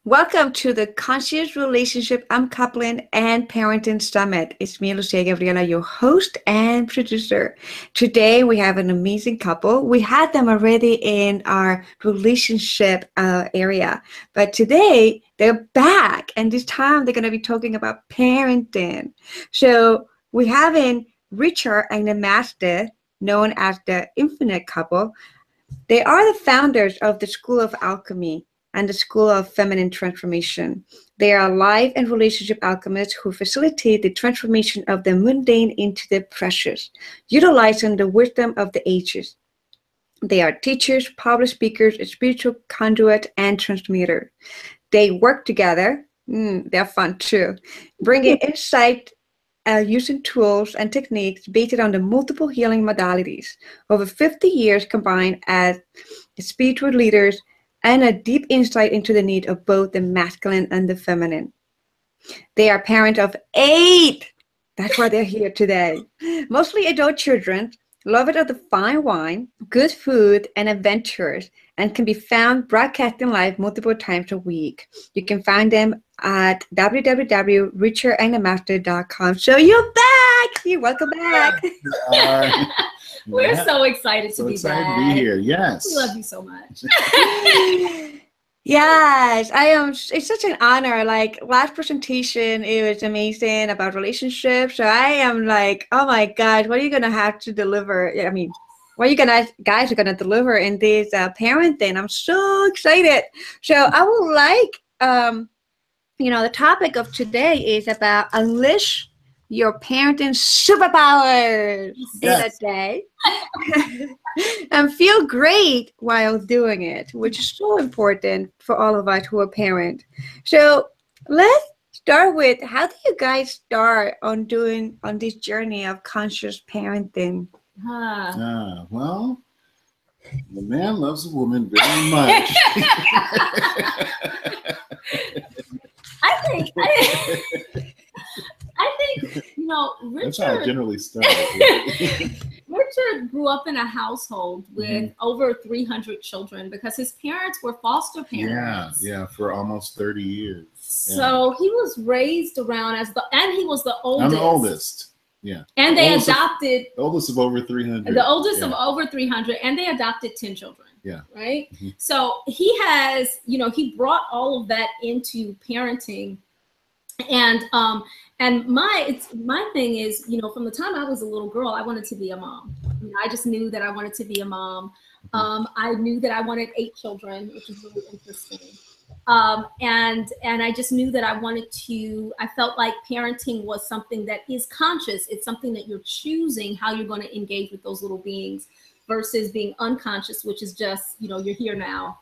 Welcome to the Conscious Relationship Uncoupling and Parenting Summit. It's me, Lucia Gabriela, your host and producer. Today we have an amazing couple. We had them already in our relationship area, but today they're back, and this time they're going to be talking about parenting. So we have in Richard and Namaste, known as the Infinite Couple. They are the founders of the School of Alchemy and the School of Feminine Transformation. They are life and relationship alchemists who facilitate the transformation of the mundane into the precious, utilizing the wisdom of the ages. They are teachers, public speakers, a spiritual conduit, and transmitter. They work together. They're fun too, bringing insight using tools and techniques based on the multiple healing modalities. Over 50 years combined as spiritual leaders and a deep insight into the need of both the masculine and the feminine. They are parents of 8. That's why they're here today. Mostly adult children, lovers of the fine wine, good food, and adventures, and can be found broadcasting live multiple times a week. You can find them at www.richardandnamaste.com. So you're back! You're welcome back. We're so excited to be back. To be here. Yes. We love you so much. Yes, I am. It's such an honor. Like last presentation, it was amazing about relationships. So I am like, oh my God, what are you gonna have to deliver? I mean, what are you guys are gonna deliver in this parenting? I'm so excited. So I would like, the topic of today is about unleash your parenting superpowers in a day and feel great while doing it, which is so important for all of us who are parents. So let's start with, how do you guys start on this journey of conscious parenting? Well, the man loves a woman very much. I think, Richard. That's how I generally start. Richard grew up in a household with over 300 children because his parents were foster parents. Yeah, for almost 30 years. So he was raised around and he was the oldest. I'm the oldest. Yeah. And they adopted. The oldest of over 300. The oldest of over 300, and they adopted 10 children. Yeah. Right. So he has, he brought all of that into parenting. And my thing is, from the time I was a little girl, I wanted to be a mom. I just knew that I wanted to be a mom. I knew that I wanted 8 children, which is really interesting. And I just knew that I felt like parenting was something that is conscious. It's something that you're choosing how you're going to engage with those little beings versus being unconscious, which is just, you're here now.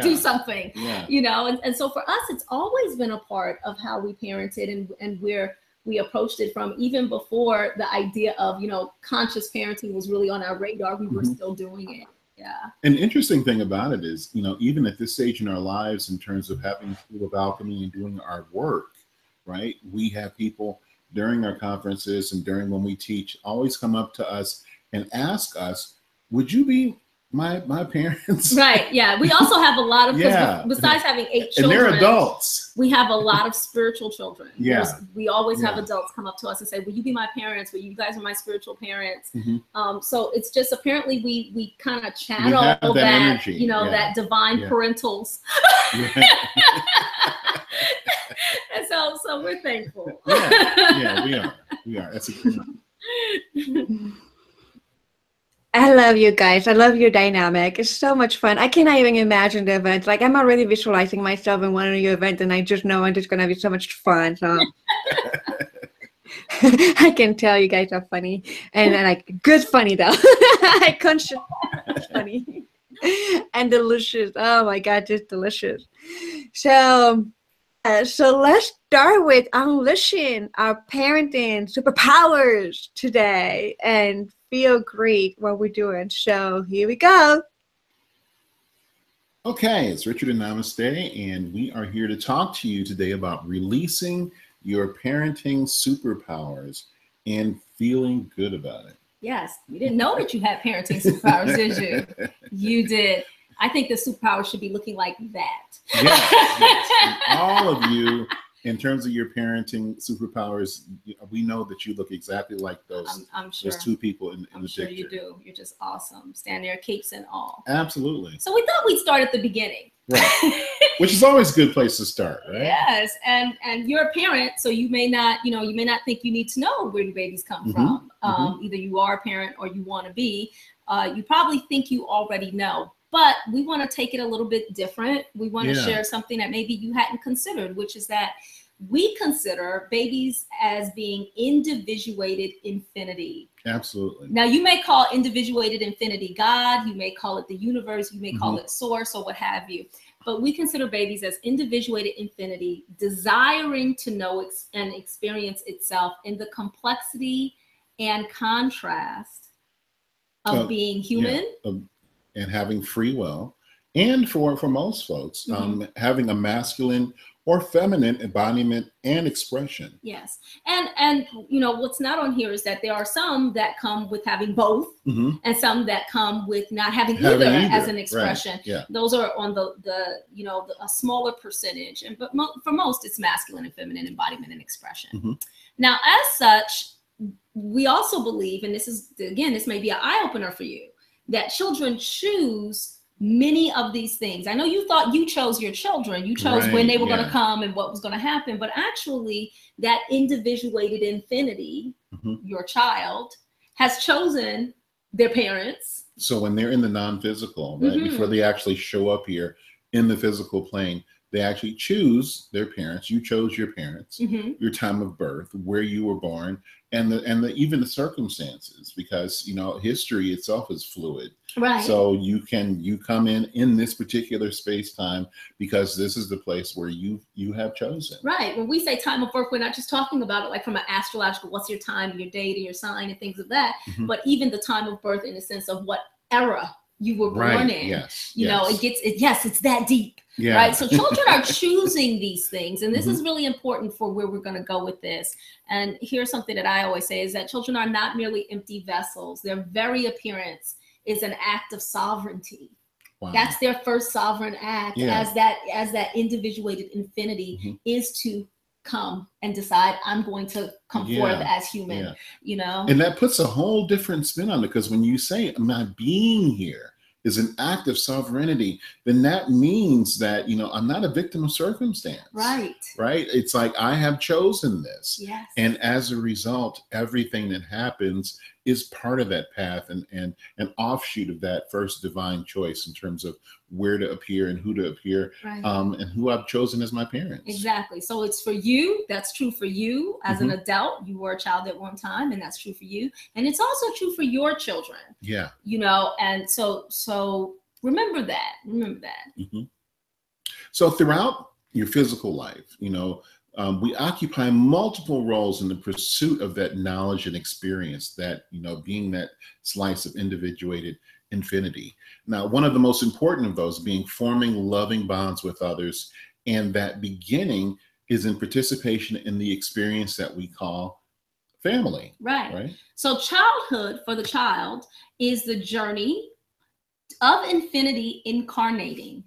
Do something, and so for us, it's always been a part of how we parented and where we approached it from, even before the idea of, conscious parenting was really on our radar. We were still doing it. Yeah. An interesting thing about it is, even at this stage in our lives, in terms of having School of Alchemy and doing our work, right? We have people during our conferences and during when we teach always come up to us and ask us, would you be my parents? Right. Yeah. We also have a lot of, besides having 8 children, and they're adults, we have a lot of spiritual children. Yeah. We always have adults come up to us and say, will you be my parents? Will you guys are my spiritual parents? So it's just, apparently we kind of channel that energy, that divine parentals. And so we're thankful. We are. That's a good one. I love you guys. I love your dynamic. It's so much fun. I cannot even imagine the events. Like, I'm already visualizing myself in one of your events, and I just know it's going to be so much fun. So I can tell you guys are funny, and like good funny though. Conscious funny and delicious. Oh my God, just delicious. So let's start with unleashing our parenting superpowers today and feel great while we're doing. So here we go. Okay, it's Richard and Namaste, and we are here to talk to you today about releasing your parenting superpowers and feeling good about it. Yes, you didn't know that you had parenting superpowers, did you? You did. I think the superpower should be looking like that. Yes, yes. And all of you, in terms of your parenting superpowers, we know that you look exactly like those. I'm sure. Those two people in I'm the sure picture. you do. You're just awesome. Stand there, capes and all. Absolutely. So we thought we'd start at the beginning. Right. Which is always a good place to start, right? Yes, and you're a parent, so you may not think you need to know where the babies come from. Either you are a parent or you want to be. You probably think you already know, but we want to take it a little bit different. We want to share something that maybe you hadn't considered, which is that we consider babies as being individuated infinity. Absolutely. Now, you may call individuated infinity God, you may call it the universe, you may call it source or what have you. But we consider babies as individuated infinity, desiring to know and experience itself in the complexity and contrast of being human. And having free will. And for most folks, having a masculine or feminine embodiment and expression. Yes. And what's not on here is that there are some that come with having both and some that come with not having either as an expression. Right. Yeah. Those are on a smaller percentage. But for most, it's masculine and feminine embodiment and expression. Now, as such, we also believe, and this may be an eye-opener for you, that children choose many of these things. I know you thought you chose your children. You chose when they were going to come and what was going to happen. But actually, that individuated infinity, your child, has chosen their parents. So when they're in the non-physical, right, before they actually show up here in the physical plane, they actually choose their parents. You chose your parents, your time of birth, where you were born, and even the circumstances, because history itself is fluid. Right. So you come in this particular space time because this is the place where you have chosen. Right. When we say time of birth, we're not just talking about it like from an astrological, what's your time, your date, and your sign, and things of that, but even the time of birth in the sense of what era you were born in. Yes. It's that deep. Yeah. Right. So children are choosing these things. And this is really important for where we're going to go with this. And here's something that I always say is that children are not merely empty vessels. Their very appearance is an act of sovereignty. Wow. That's their first sovereign act as that individuated infinity is to come and decide I'm going to come forth as human, And that puts a whole different spin on it, because when you say my being here is an act of sovereignty, then that means that, I'm not a victim of circumstance. Right. Right. It's like I have chosen this. Yes. And as a result, everything that happens is part of that path and an offshoot of that first divine choice in terms of where to appear and who to appear, and who I've chosen as my parents. Exactly. So it's for you. That's true for you as an adult. You were a child at one time, and that's true for you. And it's also true for your children. Yeah. And so remember that. So throughout your physical life, we occupy multiple roles in the pursuit of that knowledge and experience, that, being that slice of individuated infinity. Now, one of the most important of those being forming loving bonds with others. And that beginning is in participation in the experience that we call family. Right. So childhood for the child is the journey of infinity incarnating.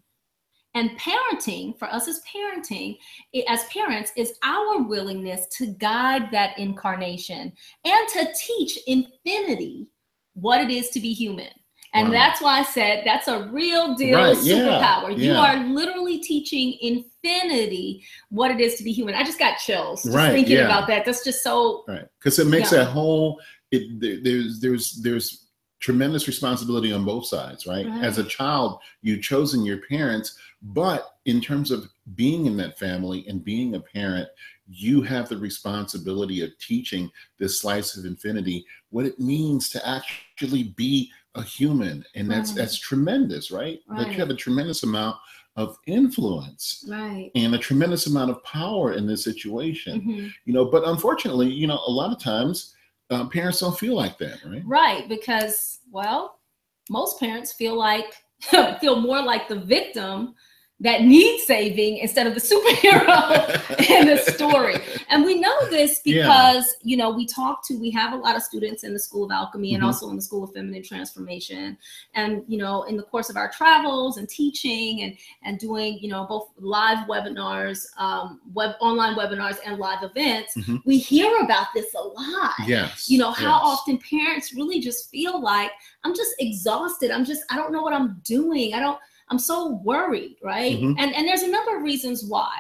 And parenting, for us as parents, is our willingness to guide that incarnation and to teach infinity what it is to be human. And that's why I said that's a real deal superpower. You are literally teaching infinity what it is to be human. I just got chills just thinking about that. That's just so because it makes that whole. There's tremendous responsibility on both sides, right? As a child, you've chosen your parents, but in terms of being in that family and being a parent, you have the responsibility of teaching this slice of infinity what it means to actually be a human. And that's tremendous, right? That you have a tremendous amount of influence and a tremendous amount of power in this situation. But unfortunately, a lot of times parents don't feel like that, right? Right, because, most parents feel more like the victim that needs saving instead of the superhero in the story. And we know this because, you know, we have a lot of students in the School of Alchemy and also in the School of Feminine Transformation. And, you know, in the course of our travels and teaching and doing, you know, both live webinars, online webinars and live events, we hear about this a lot. Yes. You know, how often parents really just feel like, I'm just exhausted. I don't know what I'm doing. I'm so worried, right? And there's a number of reasons why.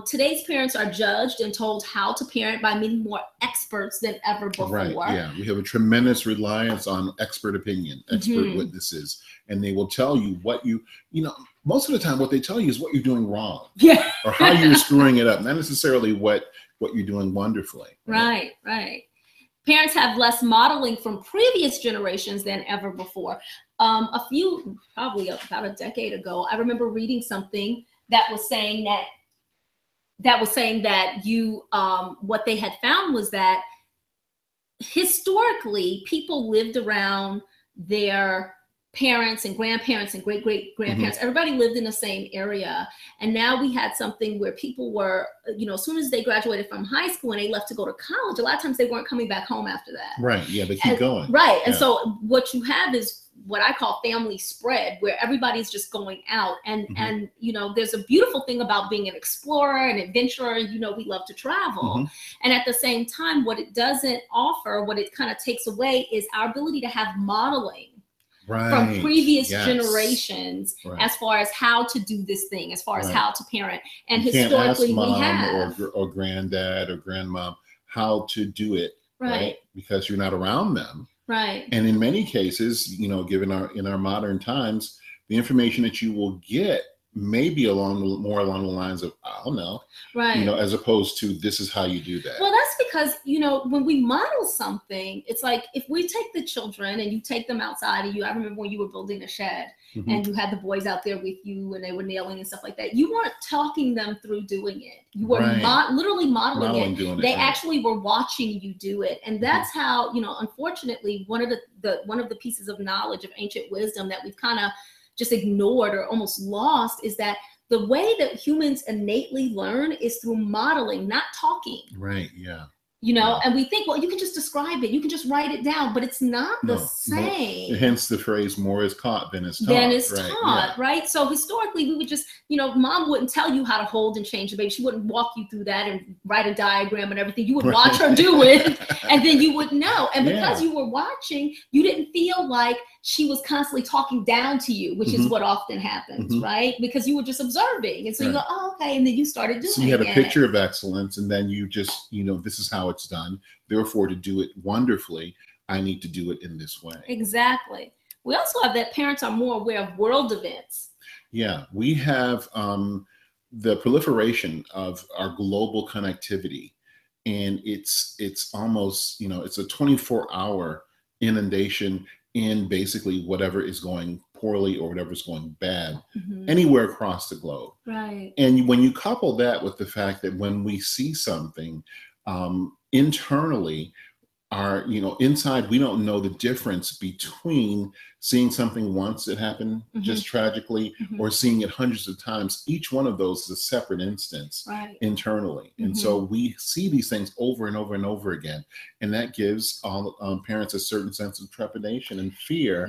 Today's parents are judged and told how to parent by many more experts than ever before. Right, yeah. We have a tremendous reliance on expert opinion, expert witnesses, and they will tell you what you know, most of the time what they tell you is what you're doing wrong. Yeah. Or how you're screwing it up, not necessarily what you're doing wonderfully. Right, right. Parents have less modeling from previous generations than ever before. Probably about a decade ago, I remember reading something that was saying that what they had found was that historically people lived around their parents and grandparents and great-great-grandparents. Everybody lived in the same area. And now we had something where people were, you know, as soon as they graduated from high school and they left to go to college, a lot of times they weren't coming back home after that. Right, yeah, they keep going. Right, and so what you have is what I call family spread, where everybody's just going out. And you know, there's a beautiful thing about being an explorer and adventurer, and you know, we love to travel. And at the same time, what it doesn't offer, what it kind of takes away, is our ability to have modeling from previous generations as far as how to do this thing, as far as how to parent. And you historically, can't ask we have or granddad or grandmom how to do it, right? Because you're not around them. Right. And in many cases, you know, given in our modern times, the information that you will get may be more along the lines of, I don't know, right, you know, as opposed to this is how you do that. Well, that's because, you know, when we model something, it's like if we take the children and you take them outside and I remember when you were building a shed and you had the boys out there with you and they were nailing and stuff like that, you weren't talking them through doing it. You were literally modeling it. They actually were watching you do it. And that's how, you know, unfortunately, one of the pieces of knowledge of ancient wisdom that we've kind of just ignored or almost lost is that the way that humans innately learn is through modeling, not talking. Right, yeah. You know, and we think, well, you can just describe it, you can just write it down, but it's not the same. Hence the phrase, more is caught than is taught. Right? So historically, we would just, you know, mom wouldn't tell you how to hold and change the baby. She wouldn't walk you through that and write a diagram and everything. You would watch her do it, and then you would know. And because you were watching, you didn't feel like she was constantly talking down to you, which is what often happens, right? Because you were just observing. And so you go, oh, okay. And then you started doing it. So you had a picture of excellence, and then you just, you know, this is how it's done. Therefore, to do it wonderfully, I need to do it in this way. Exactly. We also have that parents are more aware of world events. Yeah, we have the proliferation of our global connectivity. And it's almost, you know, it's a 24-hour inundation in basically whatever is going poorly or whatever is going bad anywhere across the globe. Right. And when you couple that with the fact that when we see something internally, inside, we don't know the difference between seeing something once it happened just tragically or seeing it hundreds of times. Each one of those is a separate instance internally. And so we see these things over and over and over again. And that gives all parents a certain sense of trepidation and fear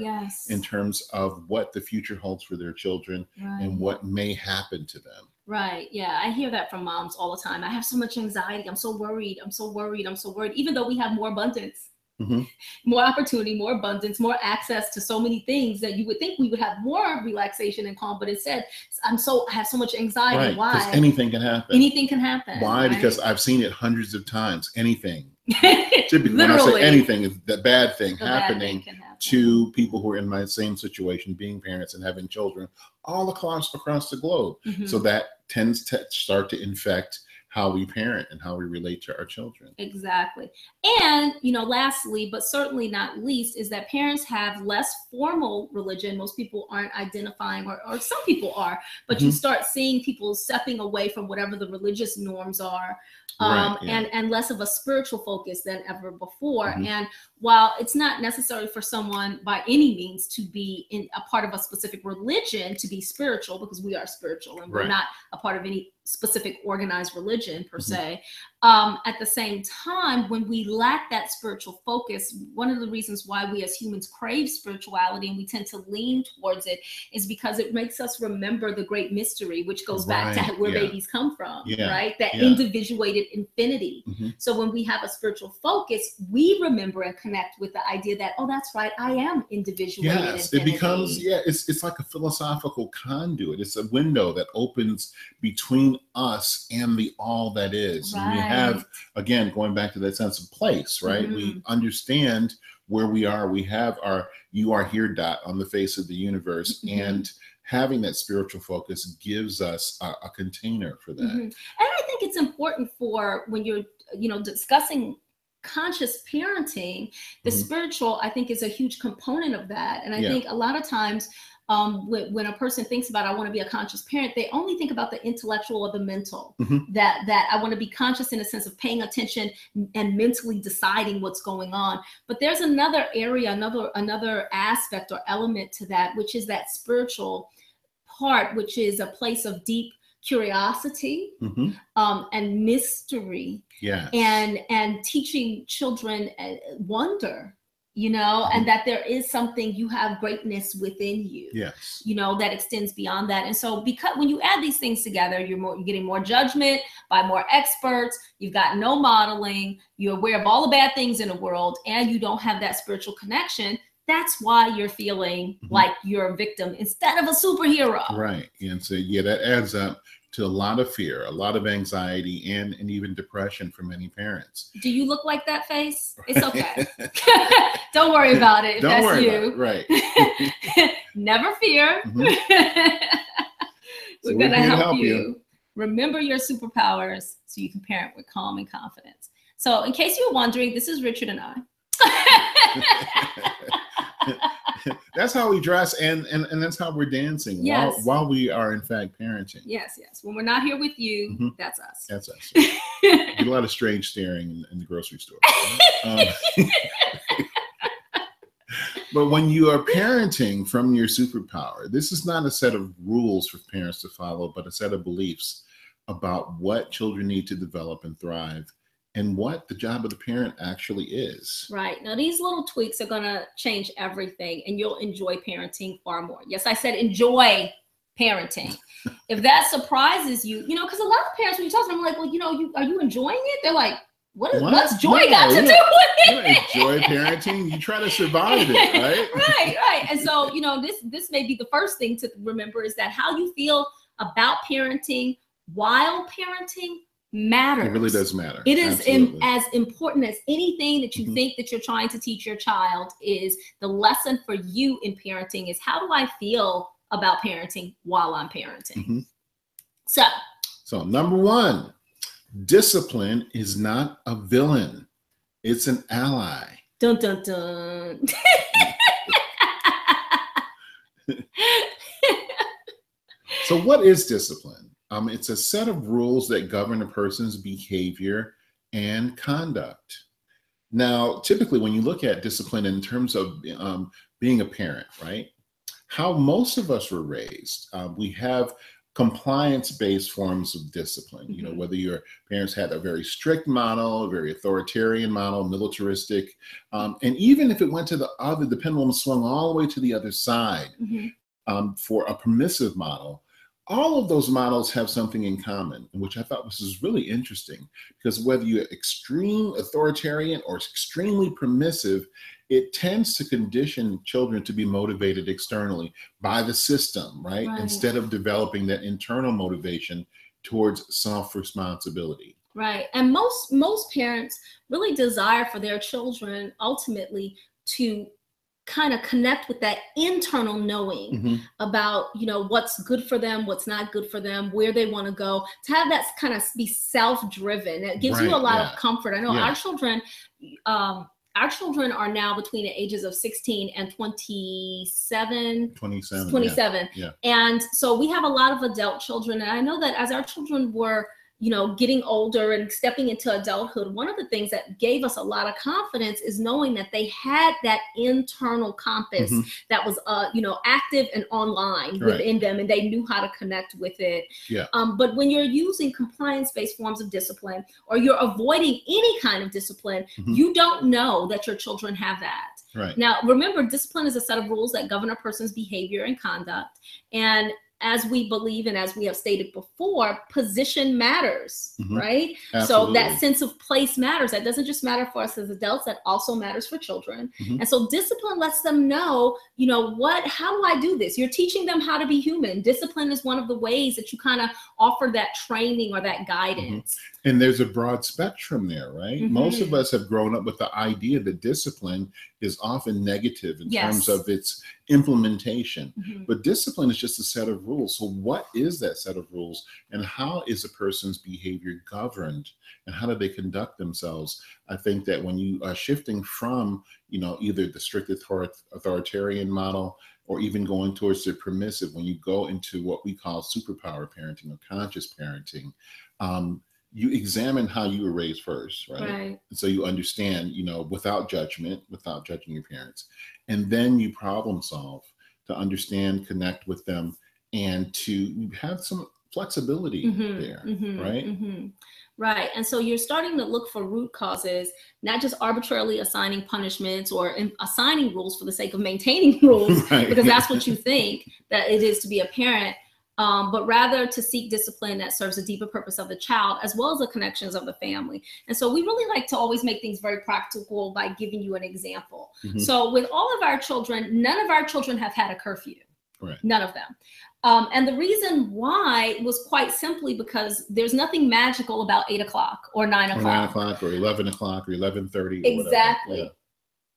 in terms of what the future holds for their children and what may happen to them. Right. Yeah. I hear that from moms all the time. I have so much anxiety. I'm so worried. I'm so worried. I'm so worried. Even though we have more abundance, more opportunity, more abundance, more access to so many things that you would think we would have more relaxation and calm. But instead, I have so much anxiety. Right. Why? Because anything can happen. Anything can happen. Why? Right? Because I've seen it hundreds of times. Anything. Typically, when I say anything, it's the bad thing happening to people who are in my same situation, being parents and having children all across the globe. So that tends to start to infect how we parent and how we relate to our children. Exactly. And, lastly, but certainly not least, is that parents have less formal religion. Most people aren't identifying, or some people are, but you start seeing people stepping away from whatever the religious norms are, and less of a spiritual focus than ever before. And while it's not necessary for someone by any means to be in a part of a specific religion to be spiritual, because we are spiritual and we're not a part of any specific organized religion per se. At the same time, when we lack that spiritual focus, one of the reasons why we as humans crave spirituality and we tend to lean towards it is because it makes us remember the great mystery, which goes back to where babies come from, right? That individuated infinity. So when we have a spiritual focus, we remember and connect with the idea that, oh, that's right, I am individuated infinity. It becomes, it's like a philosophical conduit. It's a window that opens between us and the all that is. And we have, again, going back to that sense of place, right? We understand where we are. We have our "you are here" dot on the face of the universe, and having that spiritual focus gives us a container for that. And I think it's important for when you're, discussing conscious parenting, the spiritual, I think, is a huge component of that. And I think a lot of times, when a person thinks about, I want to be a conscious parent, they only think about the intellectual or the mental, that I want to be conscious in a sense of paying attention and mentally deciding what's going on. But there's another area, another aspect or element to that, which is that spiritual part, which is a place of deep curiosity and mystery, and teaching children wonder, and that there is something, you have greatness within you, that extends beyond that. And so, because when you add these things together, you're getting more judgment by more experts, you've got no modeling, you're aware of all the bad things in the world, and you don't have that spiritual connection. That's why you're feeling like you're a victim instead of a superhero. Right. And so, that adds up to a lot of fear, a lot of anxiety, and even depression for many parents. Do you look like that face? It's okay. Don't worry about it. Don't that's worry you. about it. Right. Never fear. We're going to help you. Remember your superpowers so you can parent with calm and confidence. So in case you were wondering, this is Richard and I. That's how we dress, and that's how we're dancing while we are in fact parenting. Yes. When we're not here with you, that's us. That's us. A lot of strange staring in the grocery store. But when you are parenting from your superpower, this is not a set of rules for parents to follow, but a set of beliefs about what children need to develop and thrive, and what the job of the parent actually is. Right. Now, these little tweaks are going to change everything, and you'll enjoy parenting far more. Yes, I said enjoy parenting. If that surprises you, because a lot of parents, when you talk to them, I'm like, well, are you enjoying it? They're like, what's joy got to do with it? You enjoy parenting. You try to survive it, right? Right. And so, this may be the first thing to remember, is that how you feel about parenting while parenting matters. It really does matter. It is as important as anything that you think that you're trying to teach your child. Is the lesson for you in parenting is, how do I feel about parenting while I'm parenting? So number one, discipline is not a villain. It's an ally. Dun, dun, dun. So what is discipline? It's a set of rules that govern a person's behavior and conduct. Now, typically, when you look at discipline in terms of being a parent, right, how most of us were raised, we have compliance-based forms of discipline. Whether your parents had a very strict model, a very authoritarian model, militaristic, and even if it went to the pendulum swung all the way to the other side for a permissive model. All of those models have something in common, which I thought was really interesting, because whether you're extreme authoritarian or extremely permissive, it tends to condition children to be motivated externally by the system, right? Instead of developing that internal motivation towards self-responsibility. Right. And most parents really desire for their children ultimately to kind of connect with that internal knowing about, you know, what's good for them, what's not good for them, where they want to go, to have that kind of be self-driven. It gives you a lot of comfort. I know our children are now between the ages of 16 and 27. Yeah. And so we have a lot of adult children. And I know that as our children were, you know, getting older and stepping into adulthood, one of the things that gave us a lot of confidence is knowing that they had that internal compass that was, you know, active and online within them, and they knew how to connect with it. But when you're using compliance-based forms of discipline, or you're avoiding any kind of discipline, you don't know that your children have that. Now, remember, discipline is a set of rules that govern a person's behavior and conduct. And as we believe, and as we have stated before, position matters, right? Absolutely. So that sense of place matters. That doesn't just matter for us as adults, that also matters for children. And so discipline lets them know, you know, how do I do this? You're teaching them how to be human. Discipline is one of the ways that you kind of offer that training or that guidance. And there's a broad spectrum there, right? Most of us have grown up with the idea that discipline is often negative in terms of its implementation. But discipline is just a set of rules. So what is that set of rules, and how is a person's behavior governed, and how do they conduct themselves? I think that when you are shifting from, you know, either the strict authoritarian model, or even going towards the permissive, when you go into what we call superpower parenting or conscious parenting, you examine how you were raised first, right? So you understand, you know, without judgment, without judging your parents. And then you problem solve to understand, connect with them, and to have some flexibility there, right? Right. And so you're starting to look for root causes, not just arbitrarily assigning punishments or assigning rules for the sake of maintaining rules, because that's what you think that it is to be a parent. But rather to seek discipline that serves a deeper purpose of the child, as well as the connections of the family. And so we really like to always make things very practical by giving you an example. So with all of our children, none of our children have had a curfew. None of them. And the reason why was quite simply because there's nothing magical about 8 o'clock or 9 o'clock. Or 9 o'clock or 11 o'clock or 11:30. Exactly.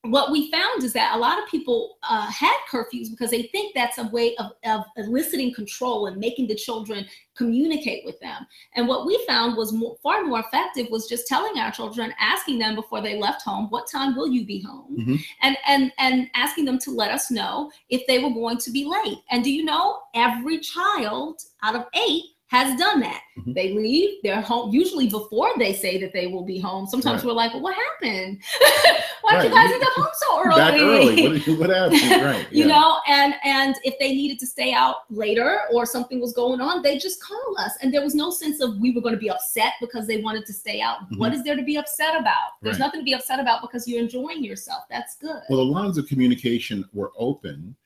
What we found is that a lot of people had curfews because they think that's a way of eliciting control and making the children communicate with them. And what we found was far more effective was just telling our children, asking them before they left home, what time will you be home? And asking them to let us know if they were going to be late. And do you know, every child out of 8 has done that. They leave, they're home, usually before they say that they will be home. Sometimes we're like, well, what happened? Why did you guys end up home so early? Back early. What happened? You know, and if they needed to stay out later or something was going on, they just call us. And there was no sense of we were going to be upset because they wanted to stay out. What is there to be upset about? There's nothing to be upset about because you're enjoying yourself. That's good. Well, the lines of communication were open,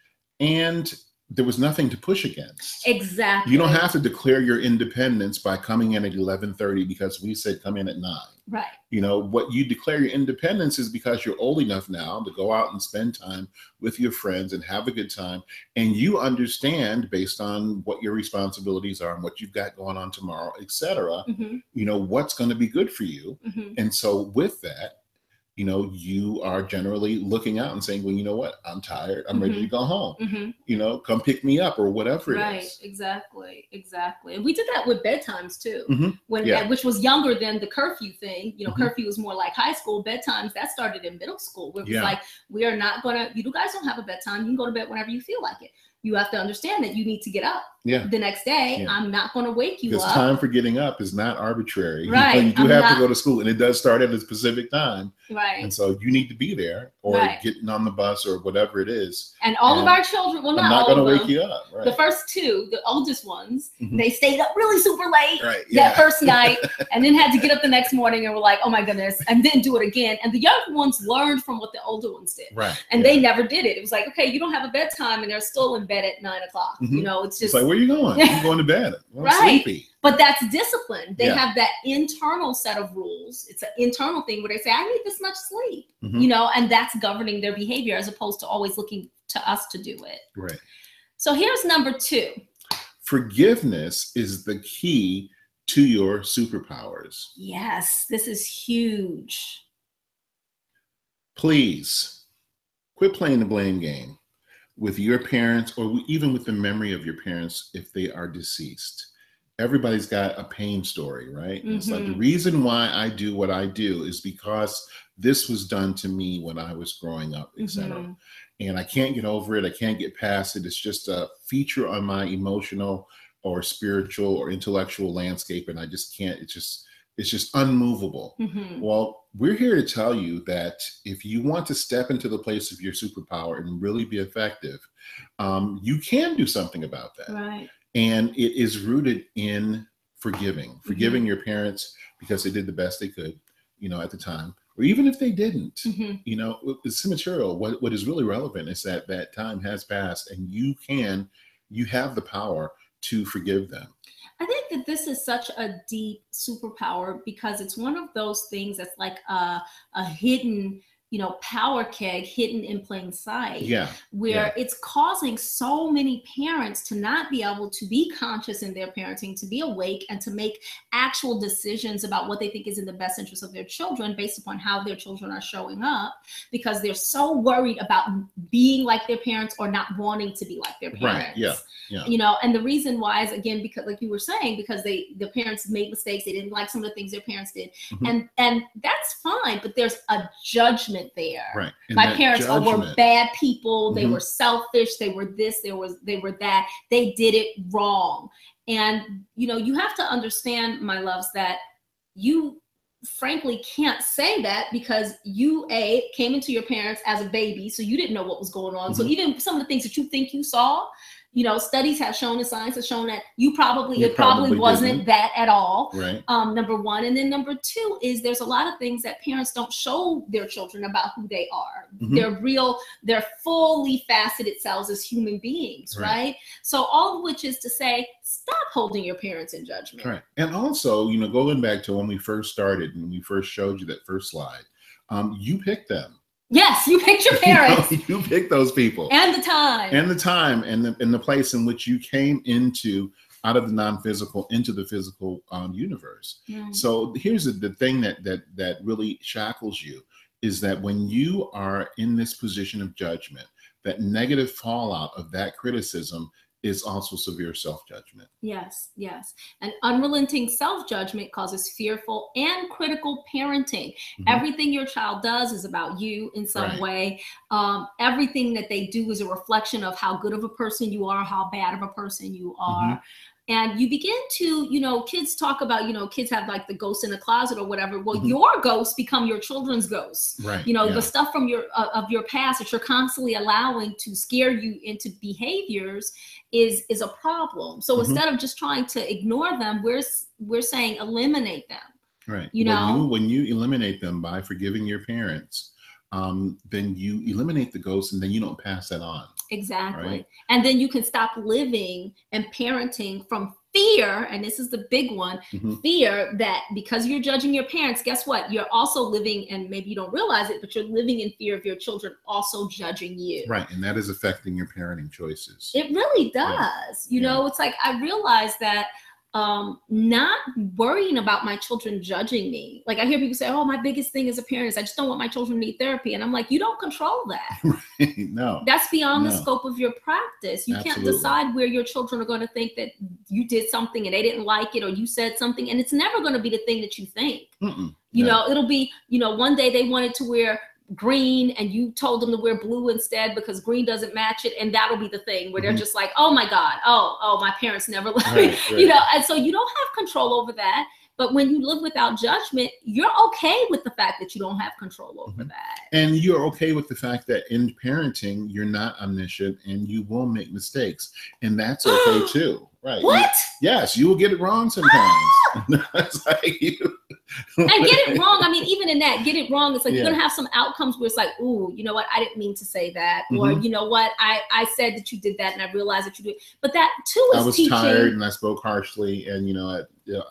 and there was nothing to push against. Exactly. You don't have to declare your independence by coming in at 11:30 because we said come in at 9. Right. You know, what you declare your independence is because you're old enough now to go out and spend time with your friends and have a good time. And you understand, based on what your responsibilities are and what you've got going on tomorrow, etc., you know, what's going to be good for you. And so with that, you know, you are generally looking out and saying, well, you know what, I'm tired. I'm ready to go home. You know, come pick me up or whatever it is. Right, exactly. And we did that with bedtimes too, which was younger than the curfew thing. You know, curfew was more like high school. Bedtimes, that started in middle school. Where it was like, we are not going to, you guys don't have a bedtime. You can go to bed whenever you feel like it. You have to understand that you need to get up the next day. I'm not going to wake you up. Because time for getting up is not arbitrary. Right. You do have to go to school, and it does start at a specific time. Right. And so you need to be there, or getting on the bus or whatever it is. And all of our children, well, I'm not going to wake you up. The first 2, the oldest ones, they stayed up really super late that first night, and then had to get up the next morning and were like, oh my goodness, and then do it again. And the younger ones learned from what the older ones did. And they never did it. It was like, okay, you don't have a bedtime, and they're still in bed at 9 o'clock. You know, it's just like, where are you going? I'm going to bed. I'm sleepy. But that's discipline. They have that internal set of rules. It's an internal thing where they say, I need this much sleep, you know, and that's governing their behavior as opposed to always looking to us to do it. Right. So here's number 2. Forgiveness is the key to your superpowers. Yes, this is huge. Please quit playing the blame game with your parents, or even with the memory of your parents if they are deceased. Everybody's got a pain story, right? Mm-hmm. It's like, the reason why I do what I do is because this was done to me when I was growing up, etc. Mm-hmm. And I can't get over it. I can't get past it. It's just a feature on my emotional or spiritual or intellectual landscape, and I just can't. It's just unmovable. Mm-hmm. Well, we're here to tell you that if you want to step into the place of your superpower and really be effective, you can do something about that. Right. And it is rooted in forgiving mm-hmm. your parents because they did the best they could, at the time, or even if they didn't, mm-hmm. It's immaterial. What is really relevant is that that time has passed, and you have the power to forgive them. I think that this is such a deep superpower because it's one of those things that's like a hidden, power keg hidden in plain sight. Yeah. Where it's causing so many parents to not be able to be conscious in their parenting, to be awake, and to make actual decisions about what they think is in the best interest of their children based upon how their children are showing up, because they're so worried about being like their parents or not wanting to be like their parents. Right. Yeah. And the reason why is, again, because, like you were saying, because the parents made mistakes, they didn't like some of the things their parents did, mm-hmm. and that's fine, but there's a judgment there. Right. My parents were bad people. They mm-hmm. were selfish. They were this. They were that. They did it wrong. And you have to understand, my loves, that you frankly can't say that because you came into your parents as a baby, so you didn't know what was going on. Mm-hmm. So even some of the things that you think you saw, studies have shown and science has shown that it probably wasn't didn't. That at all. Right. Number one. And then number two is there's a lot of things that parents don't show their children about who they are. Mm-hmm. They're fully faceted selves as human beings, right? So all of which is to say, stop holding your parents in judgment. Right. And also, going back to when we first started, when we first showed you that first slide, you picked them. Yes, you picked your parents. You picked those people. And the time. And the place in which you came out of the non-physical into the physical universe. Mm. So here's the thing that really shackles you is that when you are in this position of judgment, that negative fallout of that criticism is also severe self-judgment. Yes. And unrelenting self-judgment causes fearful and critical parenting. Mm-hmm. Everything your child does is about you in some way. Everything that they do is a reflection of how good of a person you are, how bad of a person you are. Mm-hmm. And you begin to, kids talk about, kids have like the ghost in the closet or whatever. Well, mm-hmm. your ghosts become your children's ghosts. Right. The stuff from of your past that you're constantly allowing to scare you into behaviors is a problem. So mm-hmm. instead of just trying to ignore them, we're saying eliminate them. Right. When you eliminate them by forgiving your parents, then you eliminate the ghosts, and then you don't pass that on. Exactly. Right? And then you can stop living and parenting from fear, and this is the big one, mm-hmm. fear that because you're judging your parents, guess what? You're also living, and maybe you don't realize it, but you're living in fear of your children also judging you. Right. And that is affecting your parenting choices. It really does. It's like I realized that not worrying about my children judging me. Like I hear people say, oh, my biggest thing as a parent is I just don't want my children to need therapy. And I'm like, you don't control that. Right. No. That's beyond the scope of your practice. You can't decide where your children are going to think that you did something and they didn't like it, or you said something, and it's never going to be the thing that you think. It'll be, one day they wanted to wear green and you told them to wear blue instead because green doesn't match it, and that'll be the thing where they're just like, oh my God, oh my parents never let me, and so you don't have control over that. But when you live without judgment, you're okay with the fact that you don't have control over that. And you're okay with the fact that in parenting, you're not omniscient and you will make mistakes. And that's okay too. Right. What? Yes, you will get it wrong sometimes. It's like and get it wrong. I mean, even in that, get it wrong. It's like you're going to have some outcomes where it's like, ooh, you know what? I didn't mean to say that. Or, you know what? I said that you did that and I realized that you did. But that too is teaching. I was tired and I spoke harshly and,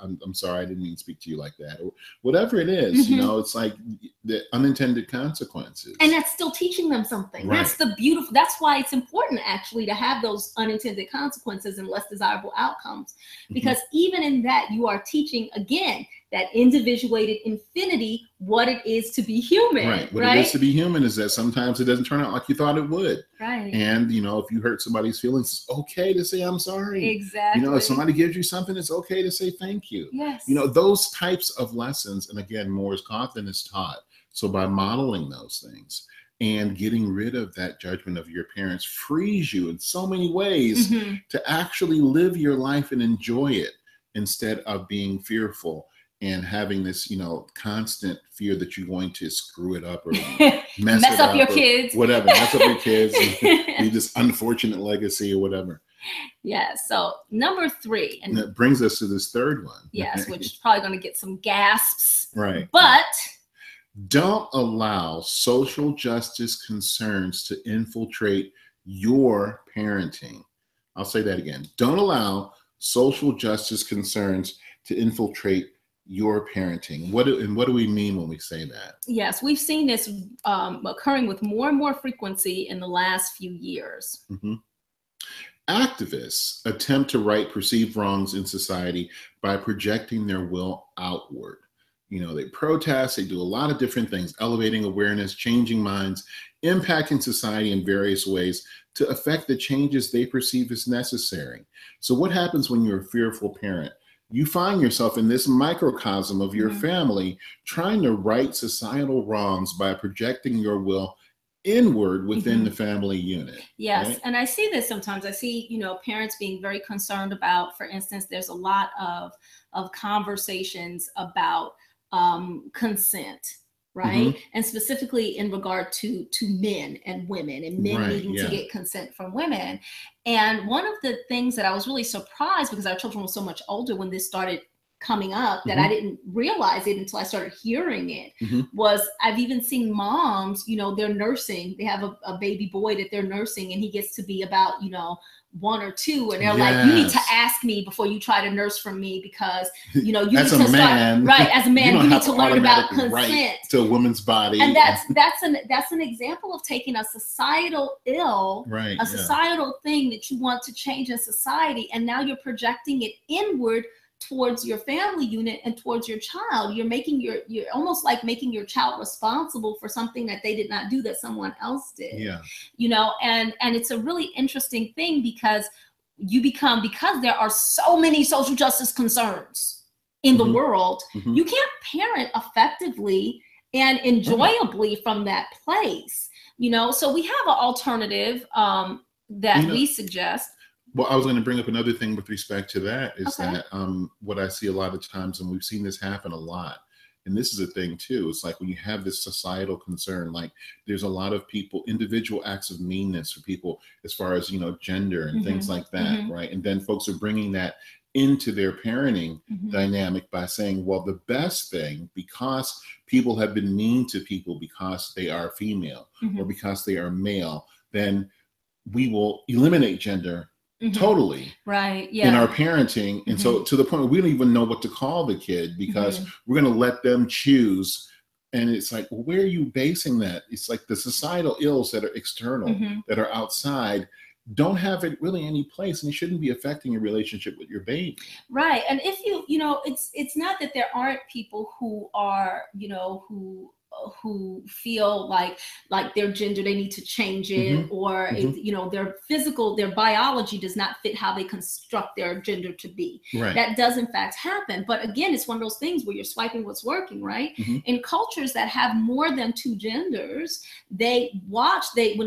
I'm sorry, I didn't mean to speak to you like that, or whatever it is. You know, it's like the unintended consequences. And that's still teaching them something. Right. That's why it's important actually to have those unintended consequences and less desirable outcomes, because even in that you are teaching, again, that individuated infinity, what it is to be human. Right. What it is to be human is that sometimes it doesn't turn out like you thought it would. Right. And, you know, if you hurt somebody's feelings, it's okay to say, I'm sorry. Exactly. You know, if somebody gives you something, it's okay to say thank you. Yes. You know, those types of lessons. And again, more is taught than is taught. So by modeling those things and getting rid of that judgment of your parents frees you in so many ways to actually live your life and enjoy it instead of being fearful and having this, you know, constant fear that you're going to screw it up or mess up your kids. Whatever, mess up your kids, leave this unfortunate legacy or whatever. Yeah, so number 3. And that brings us to this third one. Yes, which is probably going to get some gasps. Right. But don't allow social justice concerns to infiltrate your parenting. I'll say that again. Don't allow social justice concerns to infiltrate your parenting. What do we mean when we say that? Yes, we've seen this occurring with more and more frequency in the last few years. Activists attempt to right perceived wrongs in society by projecting their will outward. You know, they protest, they do a lot of different things, elevating awareness, changing minds, impacting society in various ways to affect the changes they perceive as necessary. So what happens when you're a fearful parent? You find yourself in this microcosm of your family trying to right societal wrongs by projecting your will inward within the family unit. Yes. Right? And I see this sometimes. I see, you know, parents being very concerned about, for instance, there's a lot of conversations about consent, right? And specifically in regard to men and women and men needing to get consent from women. And one of the things that I was really surprised, because our children were so much older when this started coming up, that I didn't realize it until I started hearing it, was I've even seen moms, you know, they're nursing, they have a baby boy that they're nursing, and he gets to be about, you know, 1 or 2, and they're like, you need to ask me before you try to nurse from me, because, you know, you need to start, right, as a man, you need to learn about consent. Right to a woman's body. And that's an example of taking a societal ill, a societal thing that you want to change in society, and now you're projecting it inward towards your family unit and towards your child. You're almost like making your child responsible for something that they did not do, that someone else did. You know, and it's a really interesting thing, because because there are so many social justice concerns in the world, you can't parent effectively and enjoyably from that place, you know. So we have an alternative that we suggest. Well, I was going to bring up another thing with respect to that is that what I see a lot of times, and we've seen this happen a lot, and this is a thing too, it's like when you have this societal concern, like there's a lot of people, individual acts of meanness for people as far as, you know, gender and things like that, right? And then folks are bringing that into their parenting dynamic by saying, well, the best thing, because people have been mean to people because they are female or because they are male, then we will eliminate gender totally in our parenting. And so to the point where we don't even know what to call the kid, because we're going to let them choose. And it's like, well, where are you basing that? It's like the societal ills that are external, that are outside, don't have it really any place, and it shouldn't be affecting your relationship with your baby. Right. And if you know, it's not that there aren't people who are, you know, who feel like their gender, they need to change it, or you know, their physical, their biology does not fit how they construct their gender to be. That does in fact happen. But again, it's one of those things where you're swiping what's working, right? In cultures that have more than 2 genders, when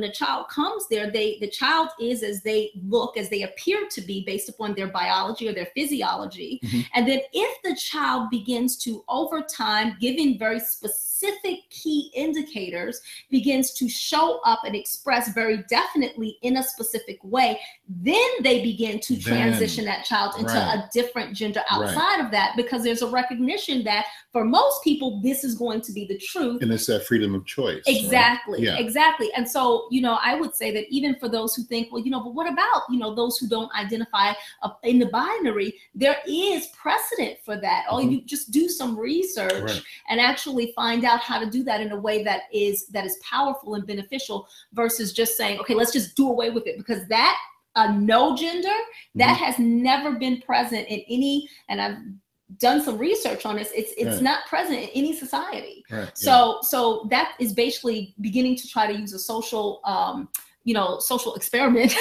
the child comes there, the child is as they look, as they appear to be based upon their biology or their physiology. And then if the child begins to, over time, giving very specific key indicators, begins to show up and express very definitely in a specific way, then they begin to transition that child into a different gender outside of that, because there's a recognition that for most people, this is going to be the truth. And it's that freedom of choice. Exactly. Right? Exactly. And so, I would say that even for those who think, well, but what about, those who don't identify in the binary, there is precedent for that. All you just do some research and actually find out how to do that in a way that is powerful and beneficial, versus just saying, okay, let's just do away with it, because that no gender, that has never been present in any, and I've done some research on this, it's not present in any society. So that is basically beginning to try to use a social social experiment.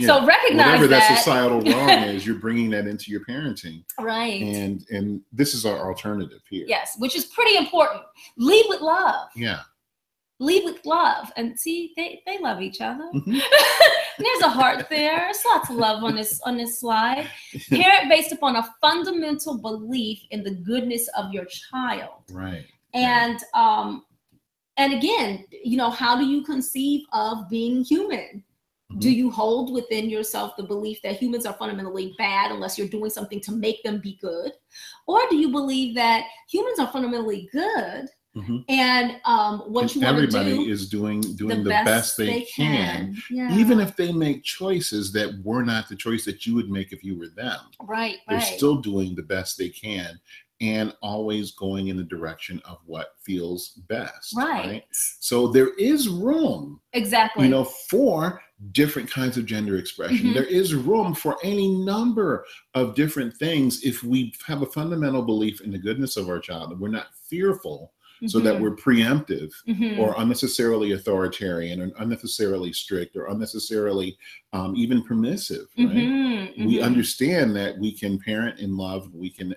So recognize whatever that that societal wrong is, you're bringing that into your parenting. Right. And this is our alternative here. Yes, which is pretty important. Lead with love. Yeah. Lead with love. And see, they love each other. There's a heart there. There's lots of love on this slide. Parent based upon a fundamental belief in the goodness of your child. Right. And again, how do you conceive of being human? Do you hold within yourself the belief that humans are fundamentally bad unless you're doing something to make them be good? Or do you believe that humans are fundamentally good, and what you want to do, everybody is doing the best they can. Even if they make choices that were not the choice that you would make if you were them. Right. They're still doing the best they can, and always going in the direction of what feels best. Right. So there is room, for different kinds of gender expression. There is room for any number of different things if we have a fundamental belief in the goodness of our child, and we're not fearful, so that we're preemptive or unnecessarily authoritarian or unnecessarily strict or unnecessarily even permissive. Right? We understand that we can parent in love, we can,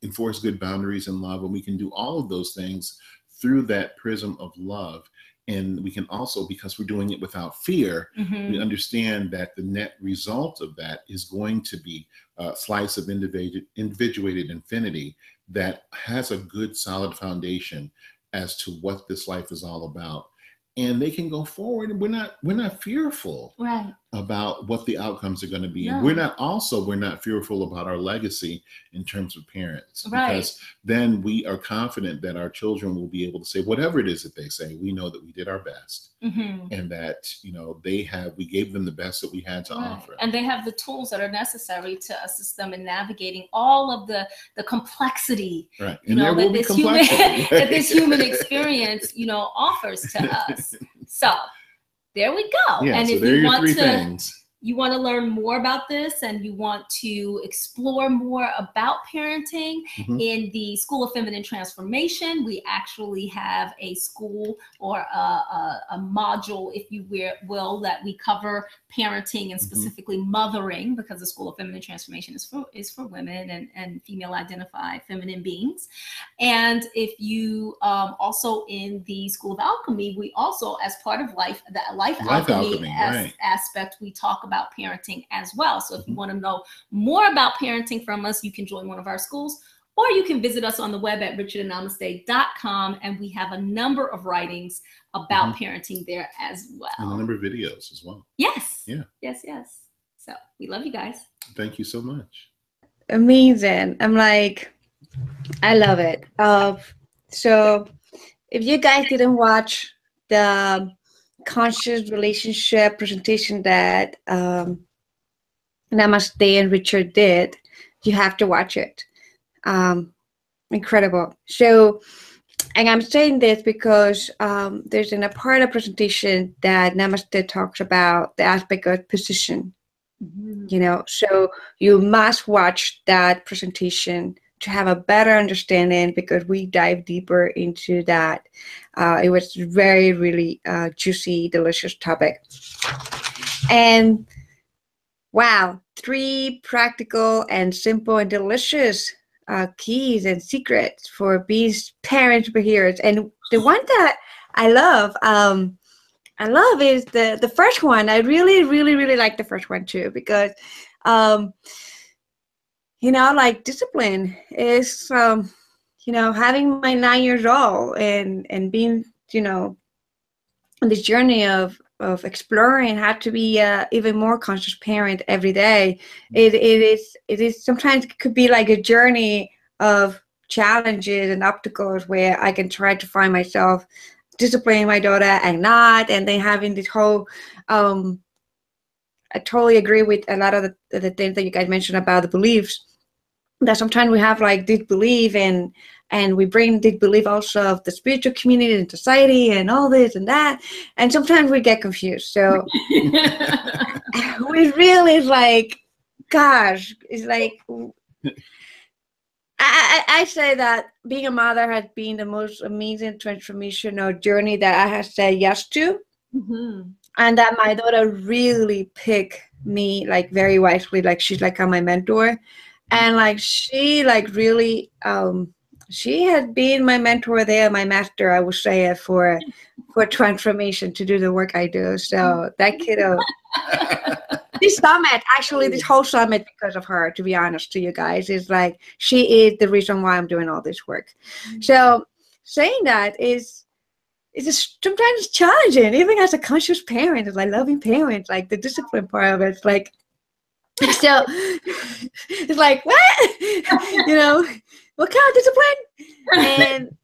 enforce good boundaries in love, and we can do all of those things through that prism of love. And we can also, because we're doing it without fear, we understand that the net result of that is going to be a slice of individuated infinity that has a good solid foundation as to what this life is all about. And they can go forward, and we're not fearful about what the outcomes are going to be. And we're not fearful about our legacy in terms of parents, because then we are confident that our children will be able to say whatever it is that they say. We know that we did our best, and that we gave them the best that we had to offer, and they have the tools that are necessary to assist them in navigating all of the complexity, and there will be complexity that this human experience offers to us. So there we go. And so if you want you want to learn more about this, and you want to explore more about parenting in the School of Feminine Transformation, we actually have a school or a module, if you will, that we cover parenting and specifically mothering, because the School of Feminine Transformation is for women and female identified feminine beings. And if you also in the School of Alchemy, we also, as part of life alchemy aspect, we talk about parenting as well. So if you want to know more about parenting from us, you can join one of our schools, or you can visit us on the web at richardandnamaste.com, and we have a number of writings about parenting there as well. And a number of videos as well. Yes. Yeah. Yes. So we love you guys. Thank you so much. Amazing. I love it. So if you guys didn't watch the conscious relationship presentation that Namaste and Richard did, you have to watch it. Incredible. So, and I'm saying this because there's in a part of the presentation that Namaste talks about the aspect of position. So you must watch that presentation to have a better understanding, because we dive deeper into that. It was very, really juicy, delicious topic. And wow, 3 practical and simple and delicious keys and secrets for being parent superheroes. And the one that I love is the first one. I really, really, really like the first one too, because discipline is, having my 9 years old and being, on this journey of exploring how to be even more conscious parent every day. It is sometimes it could be like a journey of challenges and obstacles where I can try to find myself disciplining my daughter and not, and then having this whole I totally agree with a lot of the things that you guys mentioned about the beliefs, that sometimes we have like this belief and we bring this belief also of the spiritual community and society and all this and that, and sometimes we get confused. So we really like, gosh, it's like I say that being a mother has been the most amazing transformational journey that I have said yes to. Mm-hmm. And that my daughter really picked me like very wisely, like she's like my mentor, and like she like really she has been my mentor there, my master, I would say, for transformation to do the work I do. So that kiddo, this summit, actually this whole summit, because of her, to be honest to you guys, is like she is the reason why I'm doing all this work. So saying that is, it's just sometimes it's challenging, even as a conscious parent, as like loving parent, like the discipline part of it's like, so it's like, what? You know, what kind of discipline? And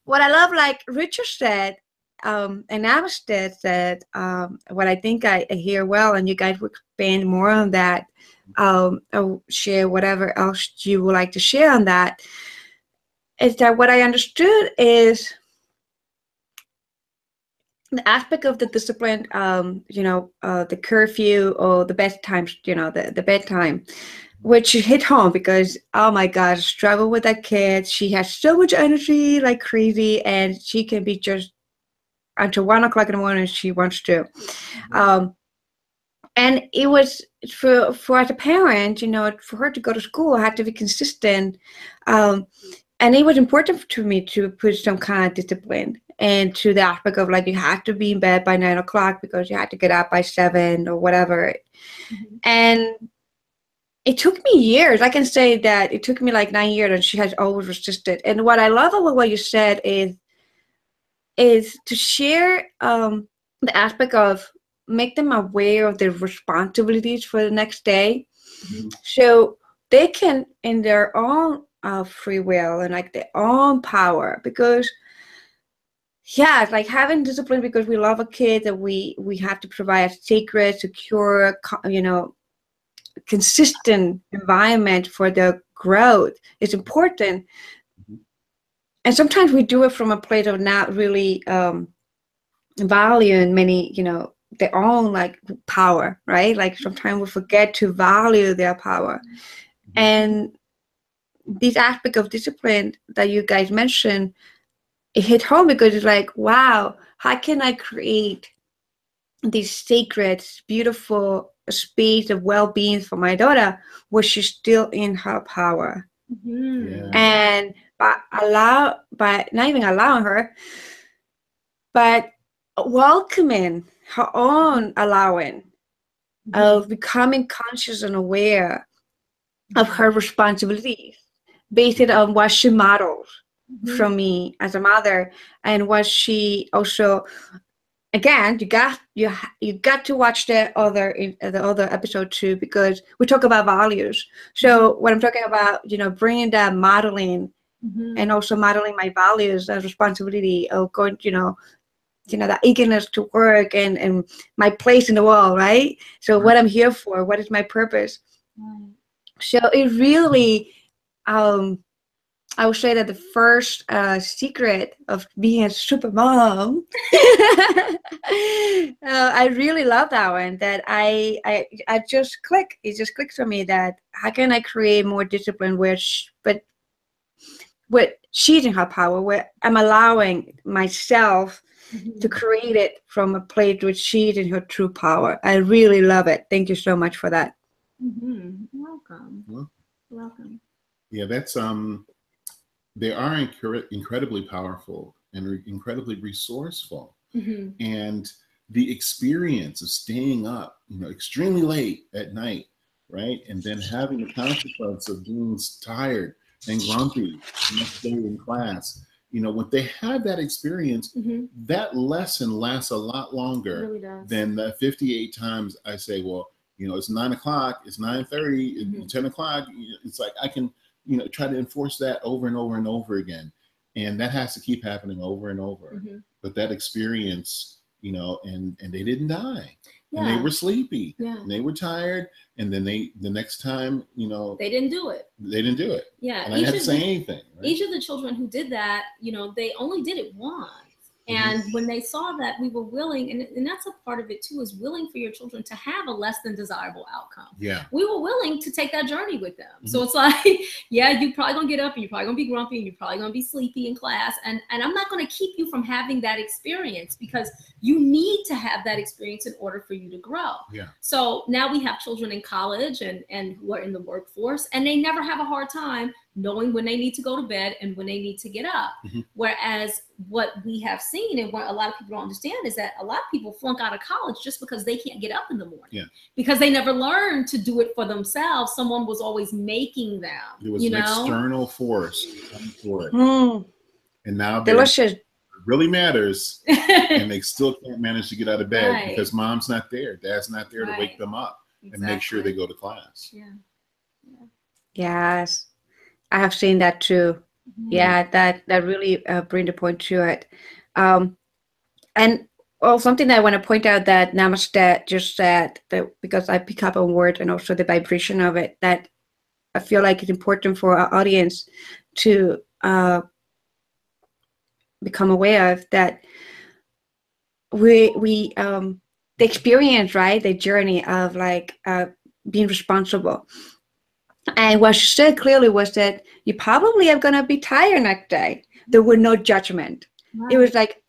what I love, like Richard said, and Namaste said, what I think I hear well, and you guys will expand more on that, or share whatever else you would like to share on that, is that what I understood is the aspect of the discipline, the curfew or the bedtime, the bedtime, which hit home because, oh my God, I struggle with that kid. She has so much energy, like crazy, and she can be just until 1 o'clock in the morning if she wants to. And it was for as a parent, for her to go to school, I had to be consistent. And it was important to me to put some kind of discipline. And to the aspect of like, you have to be in bed by 9 o'clock because you had to get up by 7 or whatever. Mm-hmm. And it took me years. I can say that it took me like 9 years, and she has always resisted. And what I love about what you said is to share the aspect of make them aware of their responsibilities for the next day. Mm-hmm. So they can, in their own free will and like their own power, because yeah, it's like having discipline because we love a kid, that we have to provide a sacred, secure, consistent environment for their growth. It's important. Mm-hmm. And sometimes we do it from a place of not really valuing many, their own like power, right? Like sometimes we forget to value their power. Mm-hmm. And this aspect of discipline that you guys mentioned, it hit home because it's like, wow, how can I create this sacred, beautiful space of well-being for my daughter where she's still in her power? Mm-hmm. Yeah. And by not even allowing her, but welcoming her own allowing, mm-hmm. of becoming conscious and aware of her responsibilities based on what she models. Mm-hmm. from me as a mother, and what she also, again, you got to watch the other episode too, because we talk about values. So mm-hmm. when I'm talking about bringing that modeling, mm-hmm. and also modeling my values and responsibility of going, that eagerness to work and my place in the world, right? So what I'm here for, what is my purpose? Mm-hmm. So it really I would say that the first secret of being a super mom, I really love that one, that I just click. It just clicks for me that how can I create more discipline but she's in her power, where I'm allowing myself mm-hmm. to create it from a place where she's in her true power. I really love it. Thank you so much for that. Mm-hmm. Welcome. Well, welcome. Yeah, that's they are incredibly powerful and incredibly resourceful. Mm-hmm. And the experience of staying up, extremely late at night, right? And then having the consequence of being tired and grumpy next day in class, you know, when they have that experience, Mm-hmm. that lesson lasts a lot It longer really does. than the 58 times I say, well, you know, it's 9 o'clock, it's 9:30, Mm-hmm. it's 10 o'clock. It's like I can, you know, try to enforce that over and over and over again. And that has to keep happening over and over. Mm-hmm. But that experience, you know, and they didn't die. Yeah. And they were sleepy. Yeah. And they were tired. And then the next time, you know, They didn't do it. they didn't do it. Yeah. And I didn't have to say anything. Right? Each of the children who did that, you know, they only did it once. And when they saw that we were willing, and that's a part of it too, is willing for your children to have a less than desirable outcome. Yeah. We were willing to take that journey with them. So it's like, yeah, you're probably gonna get up and you're probably gonna be grumpy and you're probably gonna be sleepy in class. And I'm not gonna keep you from having that experience, because you need to have that experience in order for you to grow. Yeah. So now we have children in college and who are in the workforce, and they never have a hard time knowing when they need to go to bed and when they need to get up. Whereas what we have seen and what a lot of people don't understand is that a lot of people flunk out of college just because they can't get up in the morning. Yeah. Because they never learned to do it for themselves. Someone was always making them. It was an external force for it. And now Delicious. it really matters, and they still can't manage to get out of bed because mom's not there, dad's not there to wake them up and make sure they go to class. Yeah. Yes, I have seen that too. Yeah, that really bring the point to it. And well, something that I want to point out that Namaste just said, that because I pick up on word and also the vibration of it, that I feel like it's important for our audience to become aware of, that we the experience, right, the journey of like being responsible. And what she said clearly was that you probably are going to be tired next day. There was no judgment. It was like,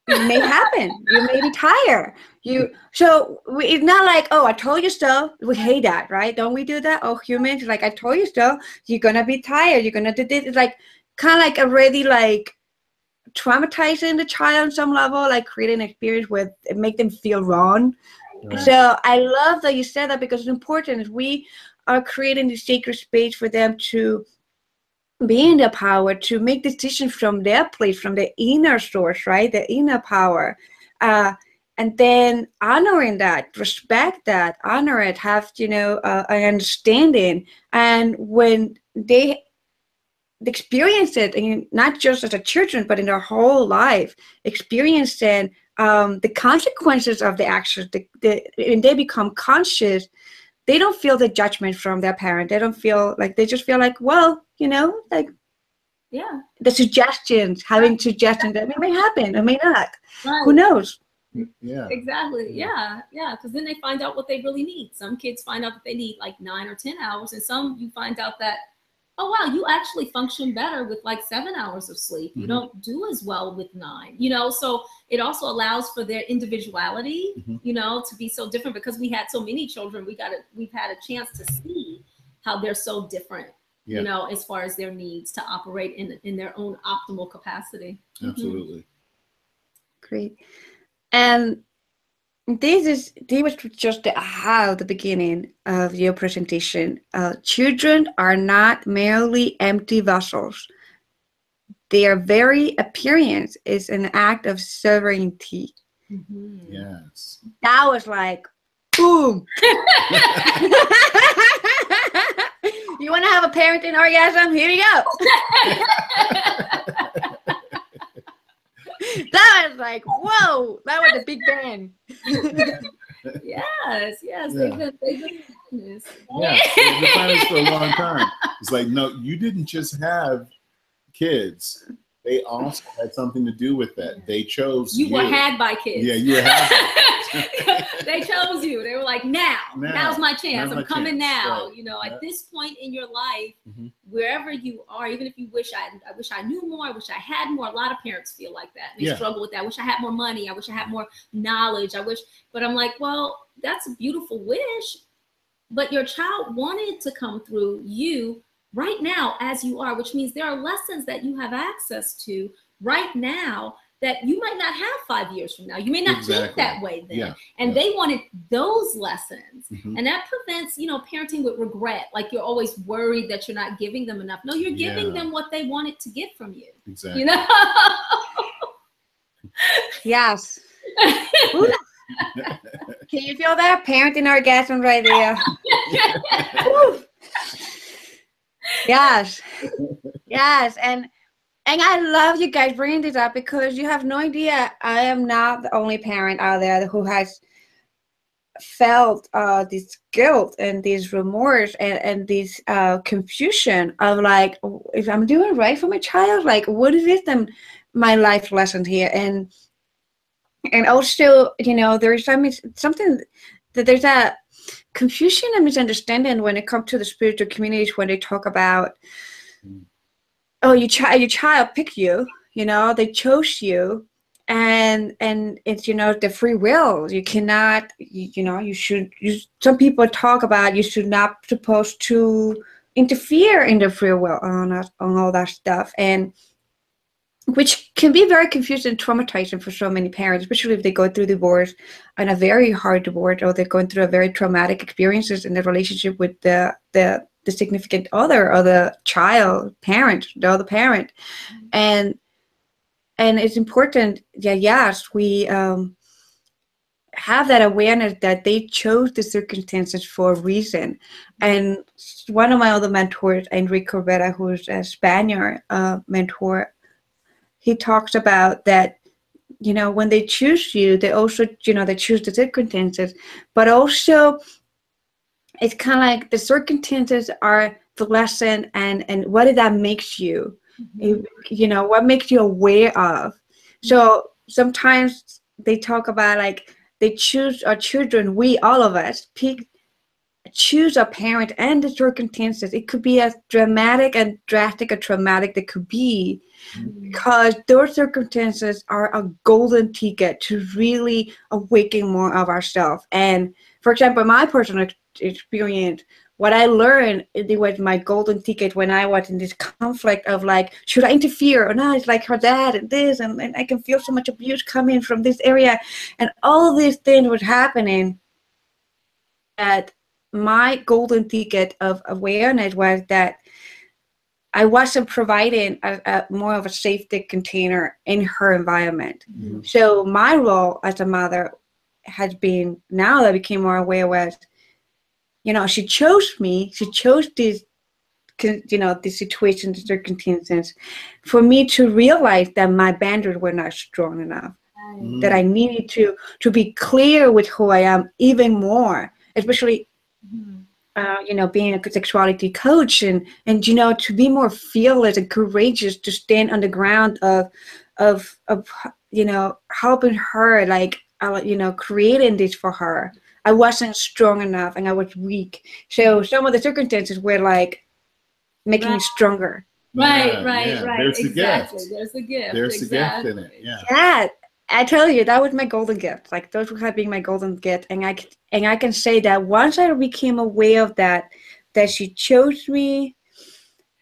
it may happen. You may be tired. It's not like, oh, I told you so. We hate that, right? Don't we do that? Oh, humans, like, I told you so. You're going to be tired. You're going to do this. It's like kind of like already like traumatizing the child on some level, like creating an experience where it make them feel wrong. Right. So I love that you said that, because it's important. We are creating the sacred space for them to be in their power, to make decisions from their place, from the inner source, right? The inner power. And then honoring that, respect that, honor it, have, an understanding. And when they experience it, and not just as a children, but in their whole life, experiencing the consequences of the actions, and they become conscious, they don't feel the judgment from their parent. They don't feel like, they just feel like, well, like, yeah, the suggestions, having suggestions that it may happen, it may not. Right. Who knows? Yeah. Exactly. Yeah. Because then they find out what they really need. Some kids find out that they need like 9 or 10 hours, and some you find out that, oh wow, you actually function better with like 7 hours of sleep. You don't do as well with 9, so it also allows for their individuality, to be so different, because we had so many children. We've had a chance to see how they're so different, as far as their needs to operate in their own optimal capacity. Absolutely. Great. And this was just the beginning of your presentation. Children are not merely empty vessels. Their very appearance is an act of sovereignty. Yes. That was like, boom. You want to have a parenting orgasm? Here you go. That was like, whoa, that was a big bang. Yes. Yeah. They've been this. Yeah, they've been planning this for a long time. It's like, no, you didn't just have kids. They also had something to do with that. They chose you. You were had by kids. Yeah, you were had by kids. They chose you. They were like, now's my chance. I'm coming now. Right. At this point in your life, wherever you are, even if you wish I knew more, I wish I had more. A lot of parents feel like that. They struggle with that. I wish I had more money. I wish I had more knowledge. But I'm like, well, that's a beautiful wish. But your child wanted to come through you right now as you are, which means there are lessons that you have access to right now that you might not have 5 years from now. You may not think that way then. Yeah. And they wanted those lessons. Mm-hmm. And that prevents, you know, parenting with regret. Like you're always worried that you're not giving them enough. No, you're giving them what they wanted to get from you. Exactly. You know? Yes. Can you feel that? Parenting orgasm right there. Yes. Yes. And I love you guys bringing this up, because you have no idea. I am not the only parent out there who has felt this guilt and this remorse and this confusion of like, if I'm doing right for my child, like what is it then my life lesson here? And also, you know, there's something that there's a confusion and misunderstanding when it comes to the spiritual communities, when they talk about, oh, your child picked you, you know, they chose you, and it's, you know, the free will. You cannot, you know, some people talk about you should not supposed to interfere in the free will on all that stuff, and which can be very confusing and traumatizing for so many parents, especially if they go through divorce, and a very hard divorce, or they're going through a very traumatic experiences in the relationship with the significant other, or the child parent, the other parent. And it's important that, yes, we have that awareness that they chose the circumstances for a reason. And one of my other mentors, Enrique Rivera, who's a Spaniard mentor, he talks about that, you know, when they choose you, they also, you know, they choose the circumstances, but also it's kind of like the circumstances are the lesson, and what did that makes you, you know, what makes you aware of. So sometimes they talk about like they choose our children, we, all of us, choose a parent and the circumstances. It could be as dramatic and drastic or traumatic it could be, because those circumstances are a golden ticket to really awaken more of ourselves. And for example, my personal experience, what I learned, it was my golden ticket when I was in this conflict of like, should I interfere or not? It's like her dad and this, and I can feel so much abuse coming from this area, and all these things was happening. That my golden ticket of awareness was that I wasn't providing a more of a safety container in her environment. So my role as a mother has been, now that I became more aware, was, you know, she chose me, she chose this, you know, the situation, the circumstances, for me to realize that my boundaries were not strong enough, that I needed to be clear with who I am even more, especially you know, being a sexuality coach, and you know, to be more fearless and courageous, to stand on the ground of you know, helping her, like, you know, creating this for her. I wasn't strong enough and I was weak. So some of the circumstances were like making me stronger. Right. There's the gift. There's the gift. There's the gift in it. Yeah. Yeah. I tell you, that was my golden gift. Like, those have been my golden gift. And I can say that once I became aware of that she chose me,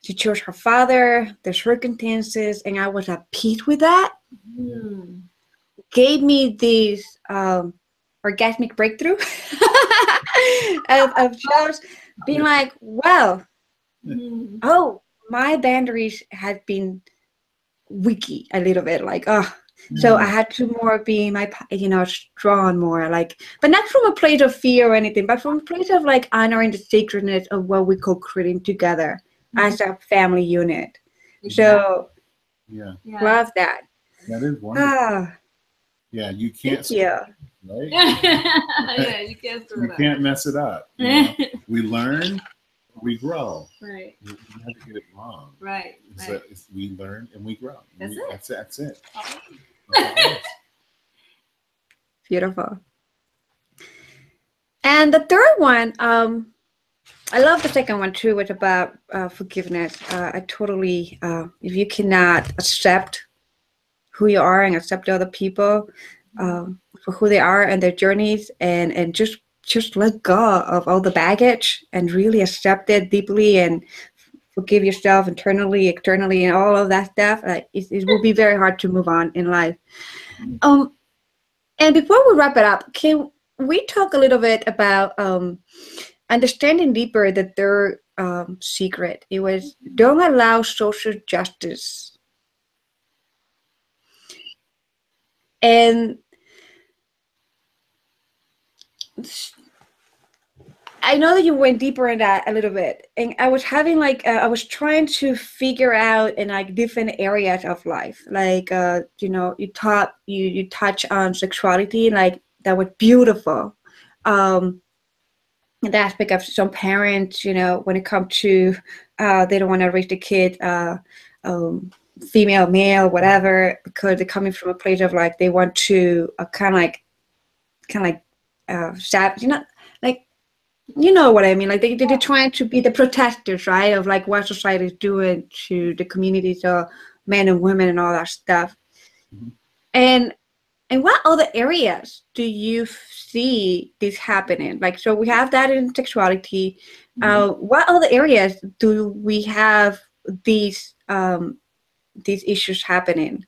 she chose her father, the circumstances, and I was at peace with that, gave me this orgasmic breakthrough of just being like, well, oh, my boundaries had been weaky a little bit, like, oh. So I had to more be my, you know, strong more, like, but not from a place of fear or anything, but from a place of like honoring the sacredness of what we call creating together as a family unit. So love that. That is wonderful. Yeah, you can't. Right? Yeah, you can't. You can't mess it up. You know? We learn, we grow. Right. We never get it wrong. Right. We learn and we grow. That's it. Beautiful. And the third one, I love the second one too. It's about forgiveness. I totally, if you cannot accept who you are and accept other people for who they are and their journeys, and just let go of all the baggage and really accept it deeply and forgive yourself internally, externally, and all of that stuff, it will be very hard to move on in life. And before we wrap it up, can we talk a little bit about understanding deeper that their secret? It was, don't allow social justice. And I know that you went deeper in that a little bit, and I was having I was trying to figure out in like different areas of life, like you know, you touch on sexuality, like that was beautiful. The aspect of some parents, you know, when it comes to they don't want to raise the kid female, male, whatever, because they're coming from a place of like they want to kind of like you know, like, you know what I mean? Like they're trying to be the protectors, right? Of like what society is doing to the communities of men and women and all that stuff. Mm-hmm. And what other areas do you see this happening? Like, so we have that in sexuality. Mm-hmm. What other areas do we have these issues happening?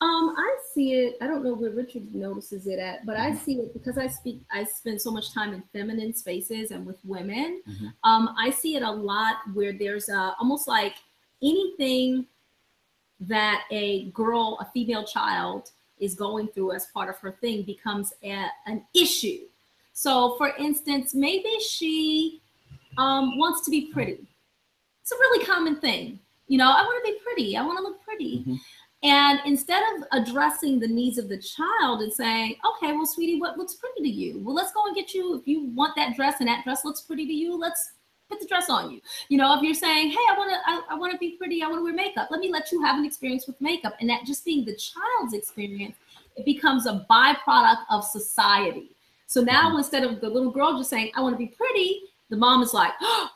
I see it. I don't know where Richard notices it at, but I see it because I spend so much time in feminine spaces and with women. Mm-hmm. I see it a lot where there's almost like anything that a girl, a female child, is going through as part of her thing becomes an issue. So for instance, maybe she wants to be pretty. It's a really common thing. You know, I want to be pretty. I want to look pretty. Mm-hmm. And instead of addressing the needs of the child and saying, okay, well, sweetie, what looks pretty to you? Well, let's go and get you, if you want that dress and that dress looks pretty to you, let's put the dress on you. You know, if you're saying, hey, I want to be pretty, I want to wear makeup, let me let you have an experience with makeup. And that just being the child's experience, it becomes a byproduct of society. So now instead of the little girl just saying, I want to be pretty, the mom is like, oh,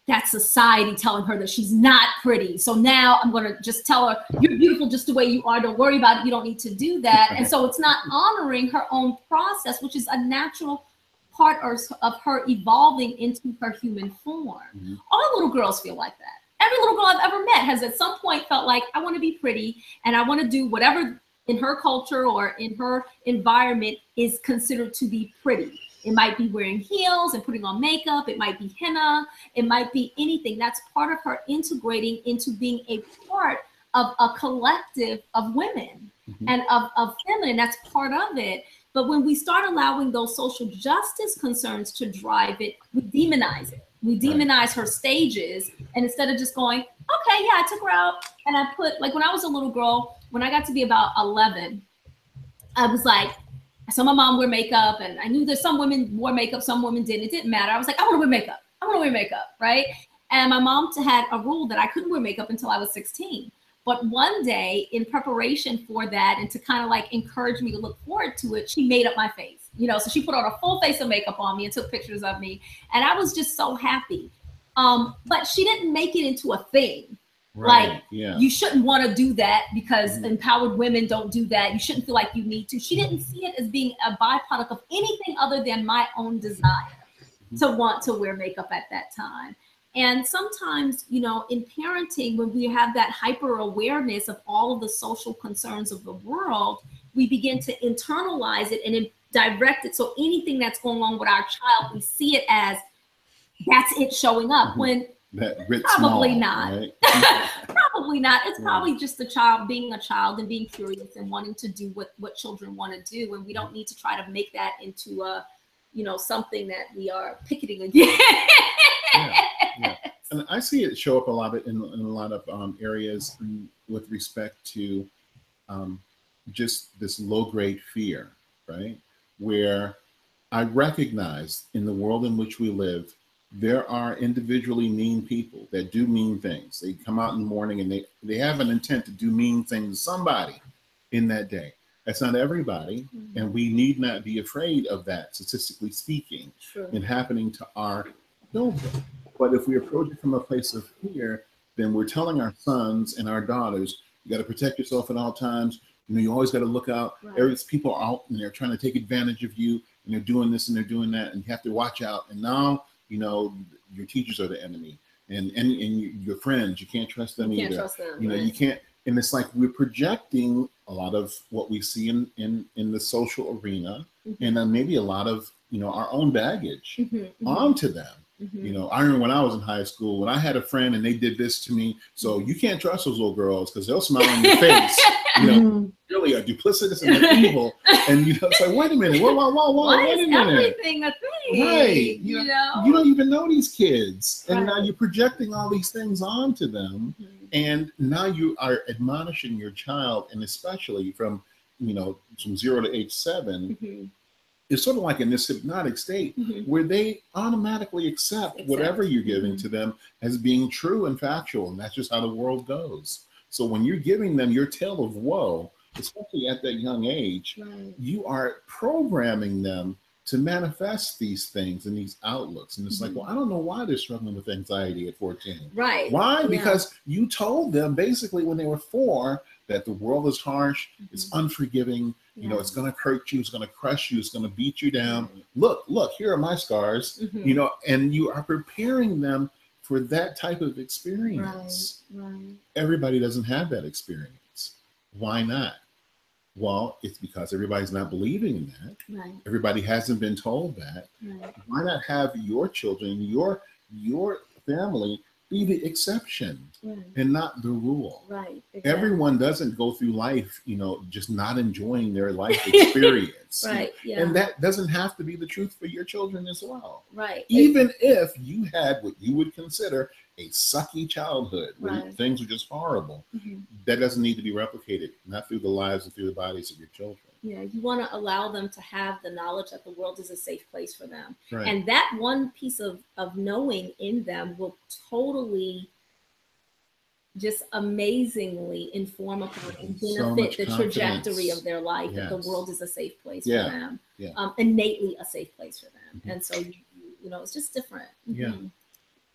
that's society telling her that she's not pretty. So now I'm going to just tell her, you're beautiful just the way you are. Don't worry about it. You don't need to do that. And so it's not honoring her own process, which is a natural part of her evolving into her human form. Mm-hmm. All little girls feel like that. Every little girl I've ever met has at some point felt like, I want to be pretty and I want to do whatever in her culture or in her environment is considered to be pretty. It might be wearing heels and putting on makeup. It might be henna. It might be anything. That's part of her integrating into being a part of a collective of women and of feminine. That's part of it. But when we start allowing those social justice concerns to drive it, we demonize it. We demonize her stages. And instead of just going, okay, yeah, I took her out and I put, like when I was a little girl, when I got to be about 11, I was like, I saw my mom wear makeup and I knew that some women wore makeup, some women didn't. It didn't matter. I was like, I want to wear makeup. I want to wear makeup, right? And my mom had a rule that I couldn't wear makeup until I was 16. But one day in preparation for that and to kind of like encourage me to look forward to it, she made up my face, you know, so she put on a full face of makeup on me and took pictures of me. And I was just so happy. But she didn't make it into a thing. Right. Like, you shouldn't want to do that because empowered women don't do that. You shouldn't feel like you need to. She didn't see it as being a byproduct of anything other than my own desire to want to wear makeup at that time. And sometimes, you know, in parenting, when we have that hyper awareness of all of the social concerns of the world, we begin to internalize it and direct it. So anything that's going on with our child, we see it as that's it showing up when probably not. Right? Probably not. It's probably just the child being a child and being curious and wanting to do what children want to do. And we don't need to try to make that into a, you know, something that we are picketing against. And I see it show up a lot in a lot of areas with respect to just this low-grade fear, right? Where I recognize in the world in which we live, there are individually mean people that do mean things. They come out in the morning and they have an intent to do mean things to somebody in that day. That's not everybody, and we need not be afraid of that, statistically speaking, in happening to our children. But if we approach it from a place of fear, then we're telling our sons and our daughters, you got to protect yourself at all times. You know, you always got to look out. There's people out and they're trying to take advantage of you, and they're doing this and they're doing that, and you have to watch out. And now, you know, your teachers are the enemy. and your friends, you can't trust them You either. can't trust them. You know, right. you can't. And it's like we're projecting a lot of what we see in the social arena, and then maybe a lot of, you know, our own baggage onto them. You know, I remember when I was in high school, when I had a friend and they did this to me. So you can't trust those little girls because they'll smile on your face. You know, really are duplicitous and they're evil. And you know, it's like, wait a minute, Why wait a is minute. everything a thing? Right. You know? You don't even know these kids. And now Right. you're projecting all these things onto them. And now you are admonishing your child, and especially from, you know, from 0 to age 7, it's sort of like in this hypnotic state where they automatically accept whatever you're giving to them as being true and factual. And that's just how the world goes. So when you're giving them your tale of woe, especially at that young age, you are programming them to manifest these things and these outlooks. And it's like, well, I don't know why they're struggling with anxiety at 14. Right. Why? Yeah. Because you told them basically when they were 4 that the world is harsh, it's unforgiving, you know, it's going to hurt you, it's going to crush you, it's going to beat you down. Look, here are my scars, you know, and you are preparing them for that type of experience. Right. Everybody doesn't have that experience. Why not? Well, it's because everybody's not believing in that. Right. Everybody hasn't been told that. Right. Why not have your children, your family be the exception and not the rule? Right. Exactly. Everyone doesn't go through life, you know, just not enjoying their life experience. Right. Yeah. And that doesn't have to be the truth for your children as well. Right. Even if you had what you would consider a sucky childhood where things were just horrible, that doesn't need to be replicated, not through the lives and through the bodies of your children. Yeah, you want to allow them to have the knowledge that the world is a safe place for them. Right. And that one piece of knowing in them will totally just amazingly inform upon and benefit the trajectory of their life. That the world is a safe place for them, innately a safe place for them. And so, you know, it's just different.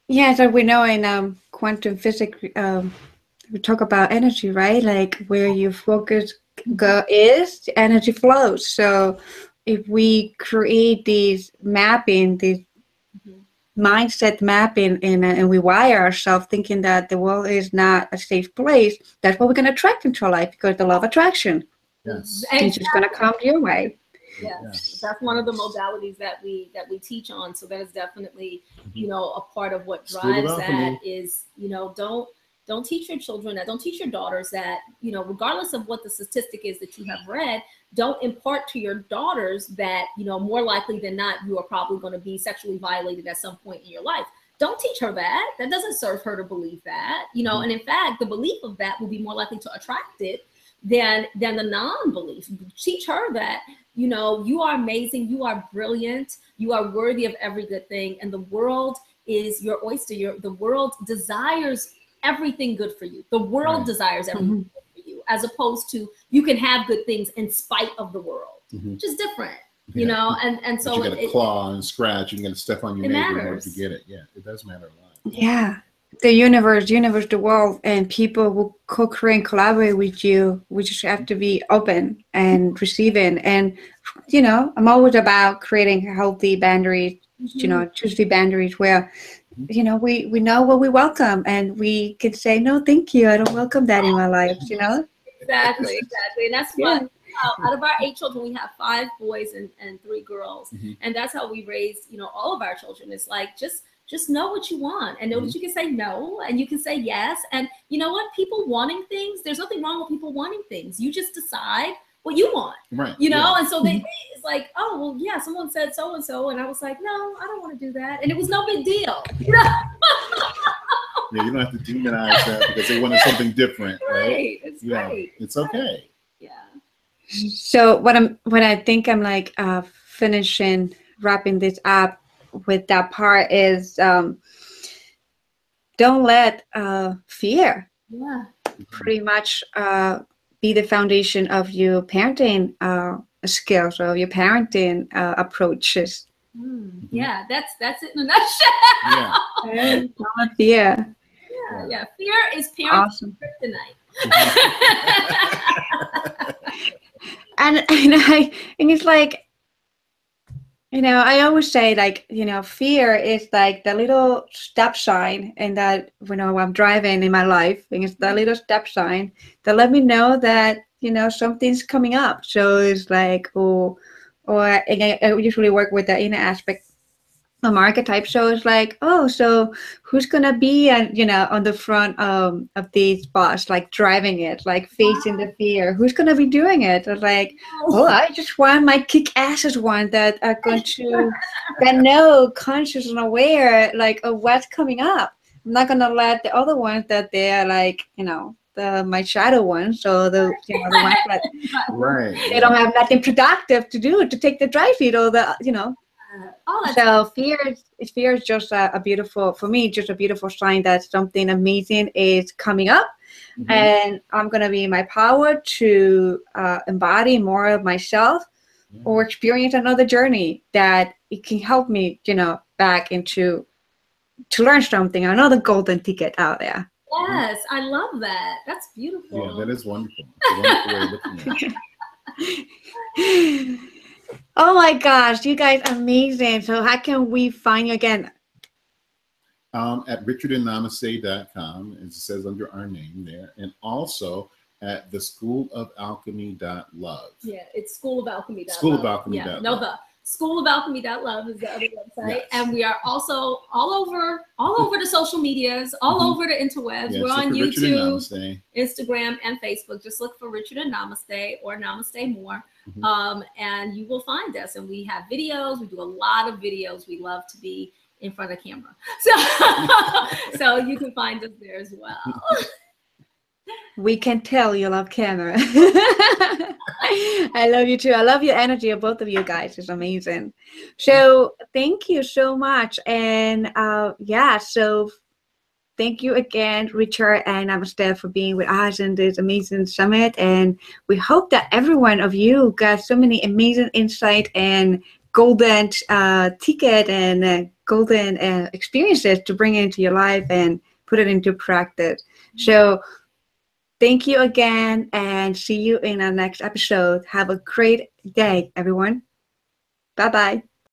Yeah, so we know in quantum physics, we talk about energy, right? Like where your focus is, energy flows. So if we create these mapping, these mindset mapping, and we wire ourselves thinking that the world is not a safe place, that's what we're going to attract into our life, because the law of attraction. Yes. It's just going to come your way. Yes, that's one of the modalities that we teach on. So that is definitely, you know, a part of what drives that is, you know, don't teach your children that, don't teach your daughters that, you know, regardless of what the statistic is that you have read, don't impart to your daughters that, you know, more likely than not, you are probably going to be sexually violated at some point in your life. Don't teach her that. That doesn't serve her to believe that, you know, and in fact, the belief of that will be more likely to attract it than the non-belief. Teach her that, you know, you are amazing, you are brilliant, you are worthy of every good thing, and the world is your oyster. The world desires everything good for you. The world desires everything good for you, as opposed to you can have good things in spite of the world, which is different, you know. And so you got to claw and scratch, and you got to step on your neighbor in order to get it. Yeah, it does matter a lot. Yeah. The universe, the world, and people will co-create and collaborate with you. We just have to be open and receiving. And, you know, I'm always about creating healthy boundaries, you know, Tuesday boundaries where, you know, we know what we welcome, and we can say, no, thank you, I don't welcome that in my life, you know? Exactly. And that's what, out of our 8 children, we have 5 boys and 3 girls. And that's how we raise, you know, all of our children. It's like, just know what you want, and know that you can say no and you can say yes. And you know what? People wanting things, there's nothing wrong with people wanting things. You just decide what you want, you know? And so it's like, oh, well, yeah, someone said so-and-so. And I was like, no, I don't want to do that. And it was no big deal. Yeah, you don't have to demonize that because they wanted something different, right? It's right. It's okay. Yeah. So when I think I'm like wrapping this up with that part is don't let fear pretty much be the foundation of your parenting skills or your parenting approaches. Yeah, that's it in a nutshell. Don't let fear. Yeah. Fear is parenting kryptonite. and it's like, You know, I always say, like, you know, fear is like the little stop sign, and that, you know, I'm driving in my life, and it's the little stop sign that let me know that, you know, something's coming up. So it's like, and I usually work with the inner aspect of archetype. So it's like, oh, so who's gonna be, you know, on the front of this bus, like driving it, like facing the fear? Who's gonna be doing it? It's like, oh, I just want my kick-asses one that are going to that know, conscious and aware, like, of what's coming up. I'm not gonna let the other ones that they're like, you know, my shadow ones, so the, you know, the ones that Right. they don't have nothing productive to do to take the drive feed, or the, you know. So fear is just a beautiful, for me, just a beautiful sign that something amazing is coming up. Mm-hmm. And I'm going to be in my power to embody more of myself, or experience another journey that it can help me, you know, back into, to learn something, another golden ticket out there. Yes, I love that. That's beautiful. Yeah, that is wonderful. It's a wonderful way of looking at it. Oh my gosh, you guys, amazing. So how can we find you again? At richardandnamaste.com, as it says under our name there, and also at the schoolofalchemy.love. Yeah, it's schoolofalchemy.love. Schoolofalchemy.love. Yeah, no, the schoolofalchemy.love is the other website. Yes. And we are also all over the social medias, all over the interwebs. Yeah, we're on YouTube, and Instagram, and Facebook. Just look for Richard and Namaste or Namaste Moore. And you will find us. And we have videos. We do a lot of videos. We love to be in front of camera. So you can find us there as well. We can tell you love camera. I love you too. I love your energy of both of you guys. It's amazing. So thank you so much. And yeah, so thank you again, Richard and Namaste, for being with us in this amazing summit. And we hope that every one of you got so many amazing insight and golden ticket and golden experiences to bring into your life and put it into practice. So thank you again, and see you in our next episode. Have a great day, everyone. Bye-bye.